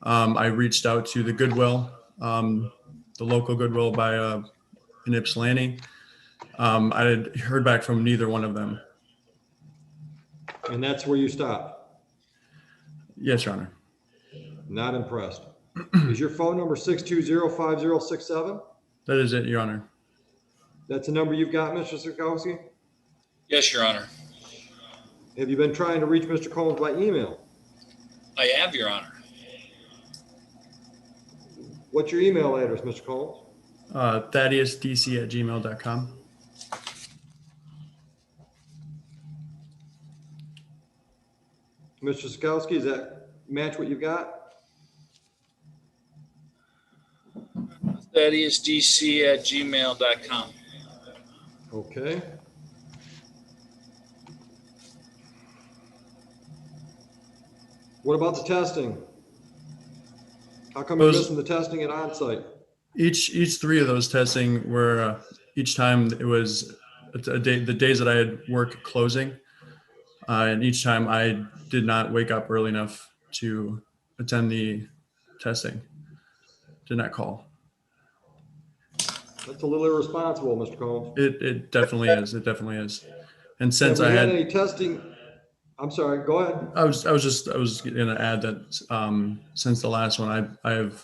I reached out to the Goodwill, the local Goodwill in Ypsilanti. I had heard back from neither one of them. And that's where you stopped? Yes, Your Honor. Not impressed. Is your phone number 620-5067? That is it, Your Honor. That's the number you've got, Mr. Sikowski? Yes, Your Honor. Have you been trying to reach Mr. Combs by email? I have, Your Honor. What's your email address, Mr. Combs? ThaddeusDC@gmail.com. Mr. Sikowski, does that match what you've got? ThaddeusDC@gmail.com. Okay. What about the testing? How come you're missing the testing at onsite? Each 3 of those testing were each time it was the days that I had work closing, and each time I did not wake up early enough to attend the testing. Did not call. That's a little irresponsible, Mr. Combs. It definitely is. It definitely is. And since Have I we had any testing, I'm sorry, go ahead. I was going to add that since the last one, I have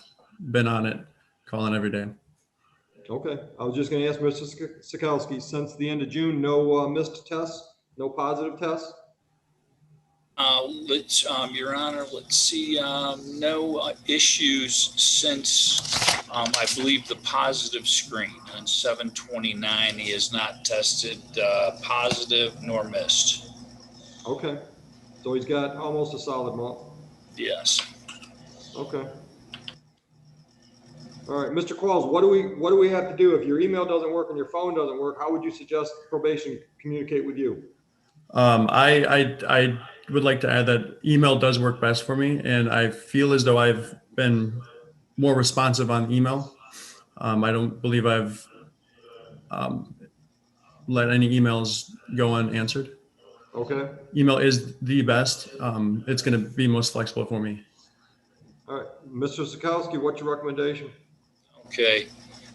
been on it, calling every day. Okay, I was just going to ask Mr. Sikowski, since the end of June, no missed tests, no positive tests? Your Honor, let's see, no issues since, I believe the positive screen on 7/29, he has not tested positive nor missed. Okay, so he's got almost a solid month. Yes. Okay. All right, Mr. Qualls, what do we have to do if your email doesn't work and your phone doesn't work? How would you suggest probation communicate with you? I would like to add that email does work best for me, and I feel as though I've been more responsive on email. I don't believe I've let any emails go unanswered. Okay. Email is the best. It's going to be most flexible for me. All right, Mr. Sikowski, what's your recommendation? Okay,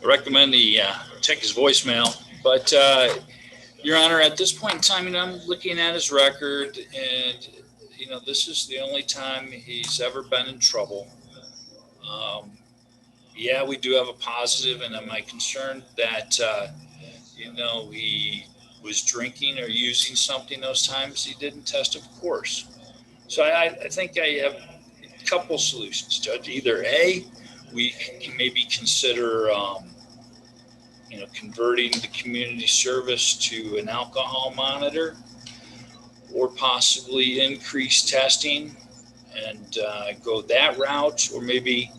I recommend he check his voicemail, but Your Honor, at this point in time, I'm looking at his record, and this is the only time he's ever been in trouble. Yeah, we do have a positive, and am I concerned that he was drinking or using something those times he didn't test? Of course. So I think I have a couple solutions, Judge. Either A, we can maybe consider converting the community service to an alcohol monitor, or possibly increase testing and go that route, or maybe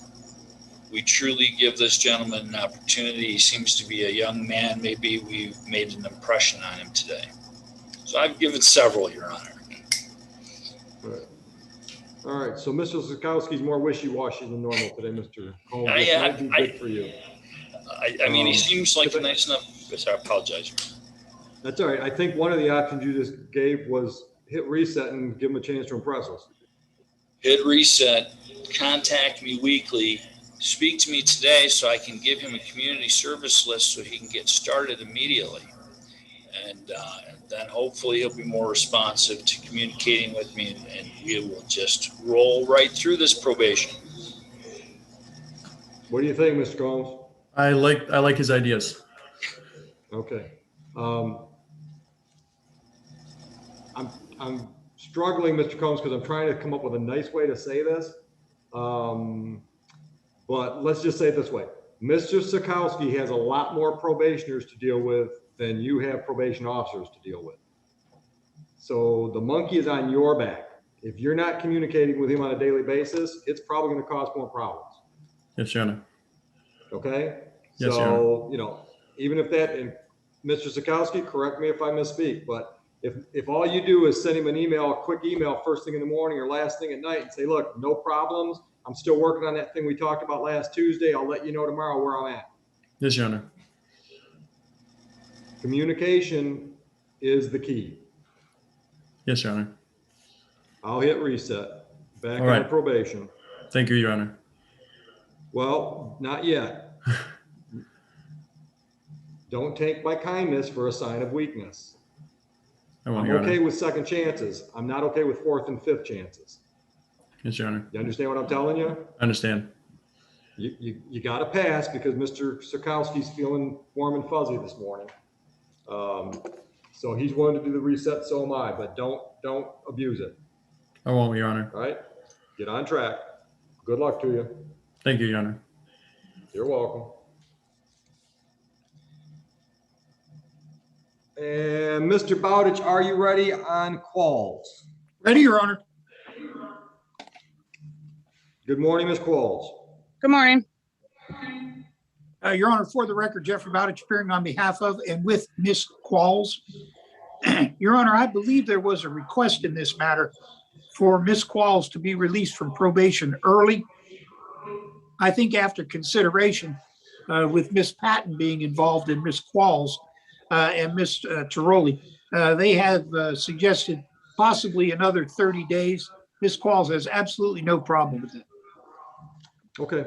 we truly give this gentleman an opportunity. He seems to be a young man. Maybe we've made an impression on him today. So I've given several, Your Honor. All right, so Mr. Sikowski's more wishy-washy than normal today, Mr. Holmes. He seems like a nice enough. I apologize. That's all right. I think one of the options you just gave was hit reset and give him a chance to impress us. Hit reset, contact me weekly, speak to me today so I can give him a community service list so he can get started immediately. And then hopefully he'll be more responsive to communicating with me, and we will just roll right through this probation. What do you think, Mr. Combs? I like his ideas. Okay. I'm struggling, Mr. Combs, because I'm trying to come up with a nice way to say this. But let's just say it this way. Mr. Sikowski has a lot more probationers to deal with than you have probation officers to deal with. So the monkey is on your back. If you're not communicating with him on a daily basis, it's probably going to cause more problems. Yes, Your Honor. Okay? Yes, Your So, you know, even if that, and Mr. Sikowski, correct me if I misspeak, but if all you do is send him an email, a quick email first thing in the morning or last thing at night and say, look, no problems. I'm still working on that thing we talked about last Tuesday. I'll let you know tomorrow where I'm at. Yes, Your Honor. Communication is the key. Yes, Your Honor. I'll hit reset. Back All right. on probation. Thank you, Your Honor. Well, not yet. Don't take my kindness for a sign of weakness. I won't, I'm Your okay Honor. with second chances. I'm not okay with fourth and fifth chances. Yes, Your Honor. You understand what I'm telling you? I understand. You got to pass because Mr. Sikowski's feeling warm and fuzzy this morning. So he's willing to do the reset, so am I, but don't abuse it. I won't, Your Honor. All right? Get on track. Good luck to you. Thank you, Your Honor. You're welcome. And Mr. Bowditch, are you ready on quals? Ready, Your Honor. Good morning, Ms. Qualls. Good morning. Your Honor, for the record, Jeffrey Bowditch appearing on behalf of and with Ms. Qualls. Your Honor, I believe there was a request in this matter for Ms. Qualls to be released from probation early. I think after consideration with Ms. Patton being involved in Ms. Qualls and Ms. Tiroli, they have suggested possibly another 30 days. Ms. Qualls has absolutely no problem with it. Okay.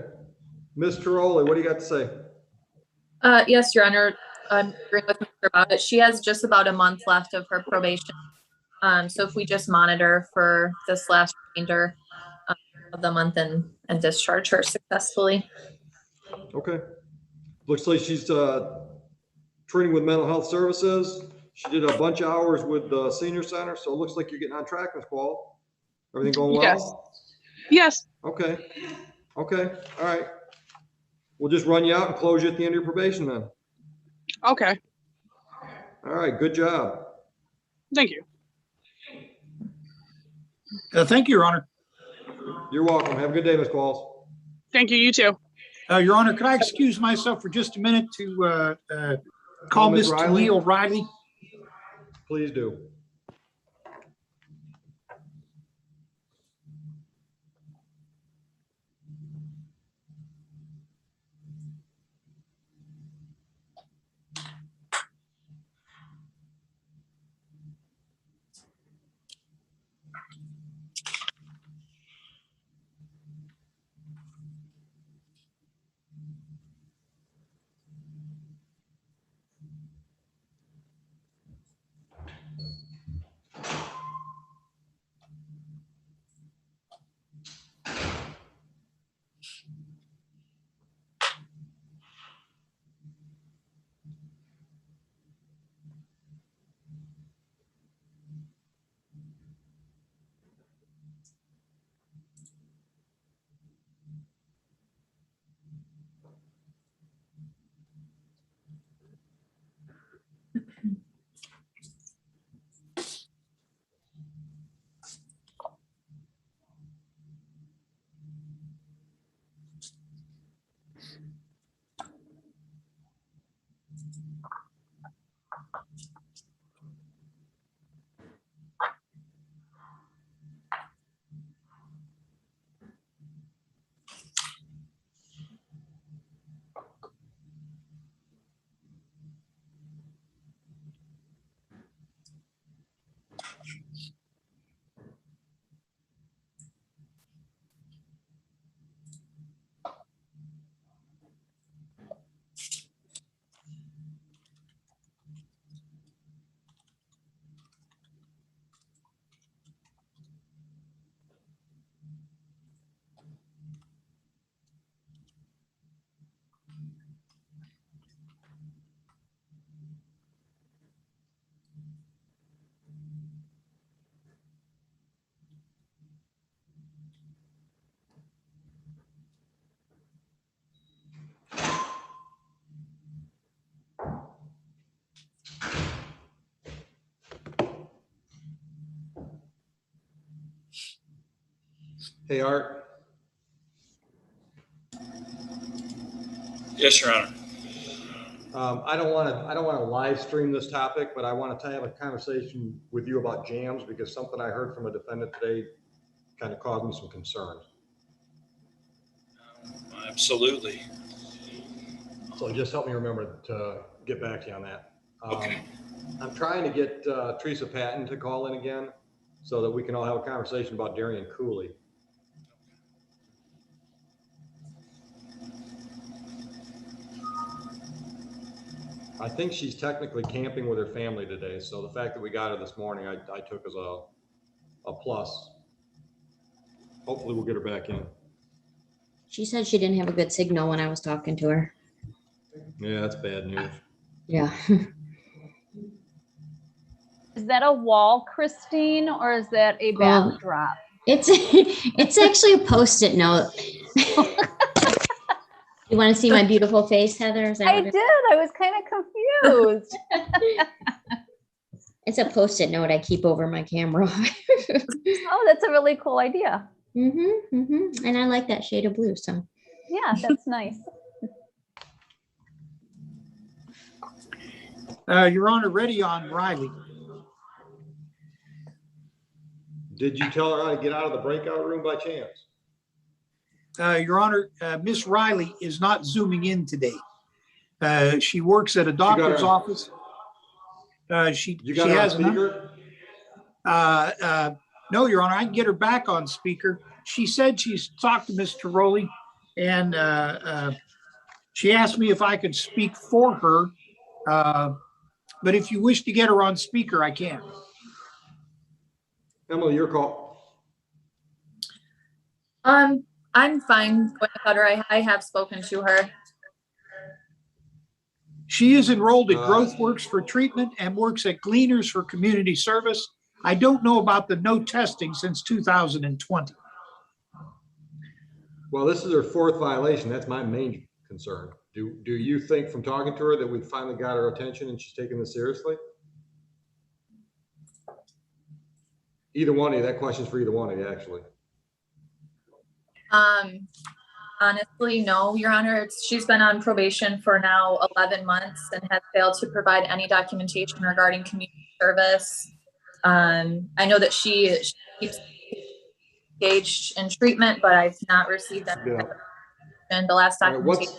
Ms. Tiroli, what do you got to say? Yes, Your Honor, I'm agreeing with Mr. Bowditch. She has just about a month left of her probation. So if we just monitor for this last remainder of the month and discharge her successfully. Okay. Looks like she's training with mental health services. She did a bunch of hours with the senior center, so it looks like you're getting on track, Ms. Quall. Everything going well? Yes. Yes. Okay. Okay. All right. We'll just run you out and close you at the end of your probation then. Okay. All right. Good job. Thank you. Thank you, Your Honor. You're welcome. Have a good day, Ms. Qualls. Thank you. You too. Your Honor, could I excuse myself for just a minute to call Ms. Ms. Riley? Talil Riley? Please do. Hey, Art. Yes, Your Honor. I don't want to live stream this topic, but I want to have a conversation with you about jams because something I heard from a defendant today kind of caused me some concerns. Absolutely. So just help me remember to get back to you on that. Okay. I'm trying to get Teresa Patton to call in again so that we can all have a conversation about Darian Cooley. I think she's technically camping with her family today, so the fact that we got her this morning, I took as a plus. Hopefully we'll get her back in. She said she didn't have a good signal when I was talking to her. Yeah, that's bad news. Yeah. Is that a wall, Christine, or is that a backdrop? It's actually a Post-it note. You want to see my beautiful face, Heather? Is that I did. I was kind of confused. It's a Post-it note I keep over my camera. Oh, that's a really cool idea. And I like that shade of blue, so. Yeah, that's nice. Your Honor, ready on Riley. Did you tell her how to get out of the breakout room by chance? Your Honor, Miss Riley is not Zooming in today. She works at a doctor's office. She has speaker? No, Your Honor, I can get her back on speaker. She said she's talked to Mr. Rowley, and she asked me if I could speak for her. But if you wish to get her on speaker, I can. Emily, your call. I'm fine going about her. I have spoken to her. She is enrolled at GrowthWorks for treatment and works at Gleaners for community service. I don't know about the no testing since 2020. Well, this is her fourth violation. That's my main concern. Do you think from talking to her that we finally got her attention and she's taking this seriously? Either one of you, that question's for either one of you, actually. Honestly, no, Your Honor. She's been on probation for now 11 months and has failed to provide any documentation regarding community service. I know that she keeps engaged in treatment, but I've not received that. And the last documentation.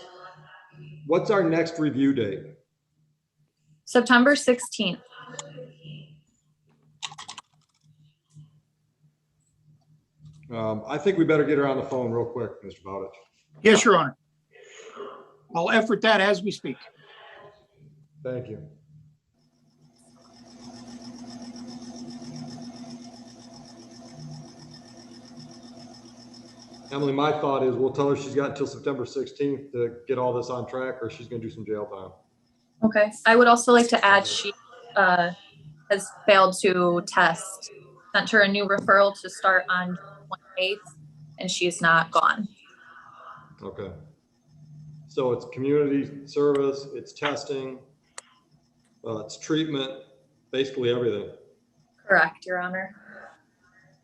What's our next review date? September 16th. I think we better get her on the phone real quick, Mr. Bowditch. Yes, Your Honor. I'll effort that as we speak. Thank you. Emily, my thought is we'll tell her she's got until September 16th to get all this on track, or she's going to do some jail time. Okay. I would also like to add she has failed to test. Sent her a new referral to start on June 28th, and she's not gone. Okay. So it's community service, it's testing, it's treatment, basically everything. Correct, Your Honor.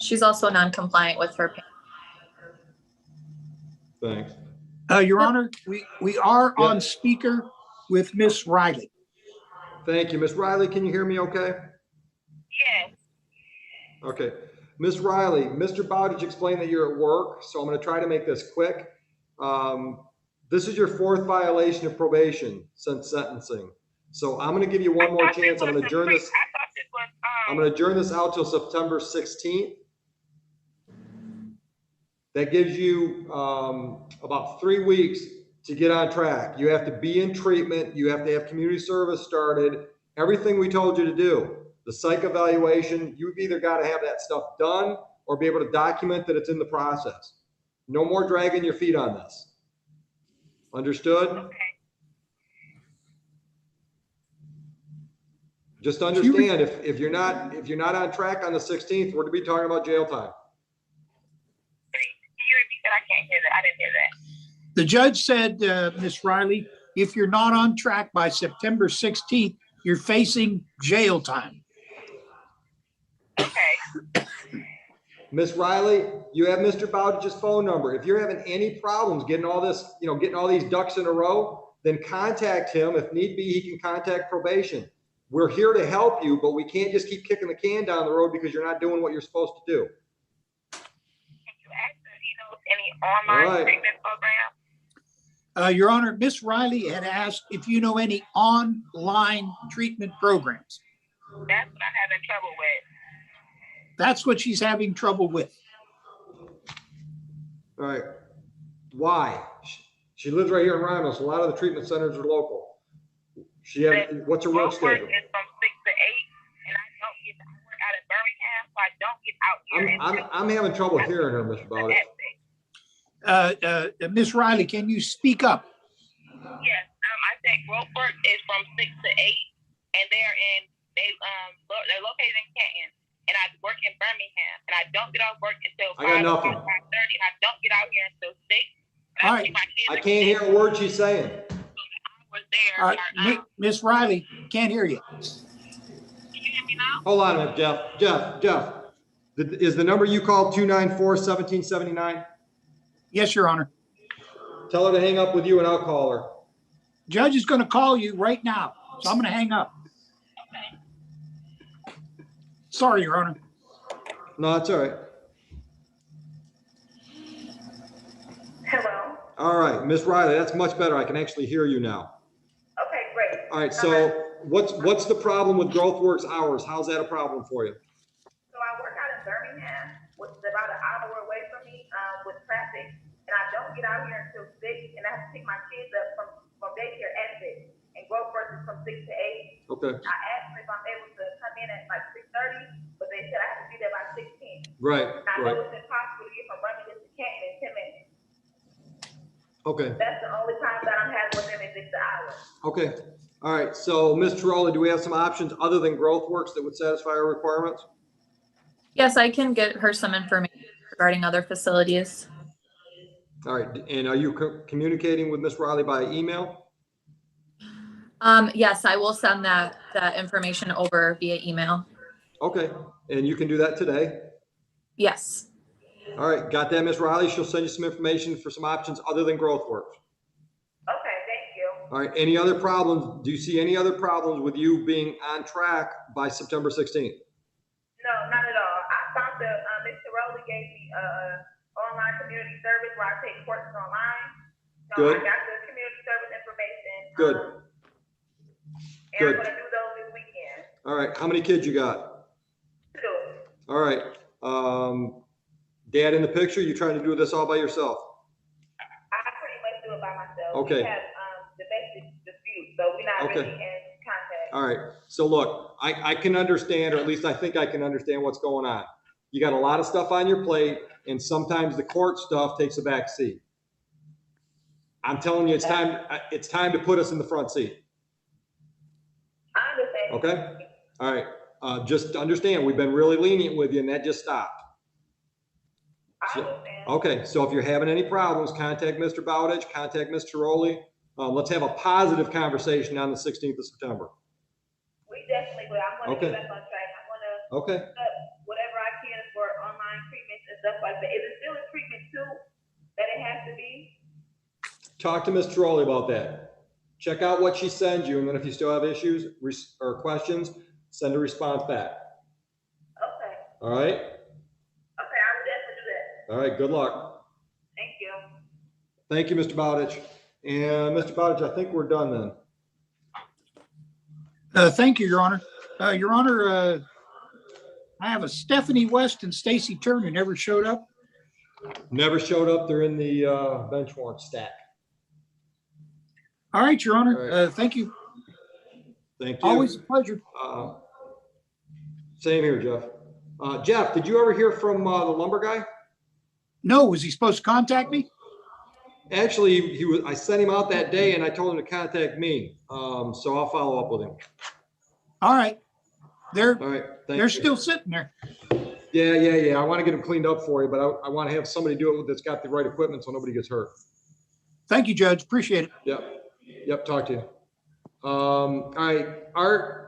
She's also non-compliant with her payment. Thanks. Your Honor, we are on speaker with Miss Riley. Thank you. Miss Riley, can you hear me okay? Yes. Okay. Miss Riley, Mr. Bowditch explained that you're at work, so I'm going to try to make this quick. This is your fourth violation of probation since sentencing. So I'm going to give you one more chance. I'm going to adjourn this. I'm going to adjourn this out till September 16th. That gives you about 3 weeks to get on track. You have to be in treatment. You have to have community service started. Everything we told you to do. The psych evaluation, you've either got to have that stuff done or be able to document that it's in the process. No more dragging your feet on this. Understood? Okay. Just understand if you're not on track on the 16th, we're going to be talking about jail time. I can't hear that. I didn't hear that. The judge said, Miss Riley, if you're not on track by September 16th, you're facing jail time. Okay. Miss Riley, you have Mr. Bowditch's phone number. If you're having any problems getting all this, getting all these ducks in a row, then contact him. If need be, he can contact probation. We're here to help you, but we can't just keep kicking the can down the road because you're not doing what you're supposed to do. Any online treatment program? Your Honor, Miss Riley had asked if you know any online treatment programs. That's what I'm having trouble with. That's what she's having trouble with. All right. Why? She lives right here in Ramos. A lot of the treatment centers are local. What's her work schedule? It's from 6 to 8, and I don't get I work out at Birmingham, so I don't get out here. I'm having trouble hearing her, Mr. Bowditch. Miss Riley, can you speak up? Yes, I said growth work is from 6 to 8, and they're located in Canton, and I work in Birmingham, and I don't get off work until 5:30, and I don't get out here until 6. All right. I can't hear a word she's saying. All right, Miss Riley, can't hear you. Can you hear me now? Hold on a minute, Jeff. Is the number you called 294-1779? Yes, Your Honor. Tell her to hang up with you and I'll call her. Judge is going to call you right now, so I'm going to hang up. Sorry, Your Honor. No, it's all right. Hello. All right, Miss Riley, that's much better. I can actually hear you now. Okay, great. All right, so what's the problem with GrowthWorks hours? How's that a problem for you? So I work out in Birmingham, which is about an hour away from me with traffic, and I don't get out here until 6, and I have to pick my kids up from daycare at 6, and GrowthWorks is from 6 to 8. Okay. I asked them if I'm able to come in at like 6:30, but they said I have to be there by 6:10. Right, And I know it's impossible to get from Birmingham to Canton in 10 minutes. Okay. That's the only time that I'm having with them is 6 hours. Okay. All right. So, Ms. Tiroli, do we have some options other than GrowthWorks that would satisfy our requirements? Yes, I can get her some information regarding other facilities. All right. And are you communicating with Ms. Riley by email? Yes, I will send that information over via email. Okay. And you can do that today? Yes. All right. Got that, Ms. Riley? She'll send you some information for some options other than GrowthWorks. Okay, thank you. All right. Any other problems? Do you see any other problems with you being on track by September 16th? No, not at all. I thought that Ms. Tiroli gave me online community service where I take courses online. So Good. I got the community service information. Good. And Good. I'm going to do those this weekend. All right. How many kids you got? 2. All right. Dad in the picture? You trying to do this all by yourself? I pretty much do it by myself. Okay. We have the basic dispute, so we're not Okay. really in contact. All right. So look, I can understand, or at least I think I can understand what's going on. You got a lot of stuff on your plate, and sometimes the court stuff takes a back seat. I'm telling you, it's time to put us in the front seat. I understand. Okay? All right. Just understand, we've been really lenient with you, and that just stopped. Okay, so if you're having any problems, contact Mr. Bowditch, contact Ms. Tiroli. Let's have a positive conversation on the 16th of September. We definitely will. I'm going to Okay. get back on track. I'm going to Okay. whatever I can for online treatments and stuff like that. Is it still a treatment too that it has to be? Talk to Ms. Tiroli about that. Check out what she sends you, and then if you still have issues or questions, send a response back. Okay. All right? Okay, I will definitely do that. All right, good luck. Thank you. Thank you, Mr. Bowditch. And Mr. Bowditch, I think we're done then. Thank you, Your Honor. Your Honor, I have a Stephanie West and Stacy Turner never showed up. Never showed up. They're in the bench warrant stack. All right, Your Honor. All right. Thank you. Thank you. Always a pleasure. Same here, Jeff. Jeff, did you ever hear from the lumber guy? No, was he supposed to contact me? Actually, I sent him out that day and I told him to contact me. So I'll follow up with him. All right. All right. They're still sitting there. Yeah. I want to get them cleaned up for you, but I want to have somebody do it that's got the right equipment so nobody gets hurt. Thank you, Judge. Appreciate it. Yep. Talk to you. All right. Art,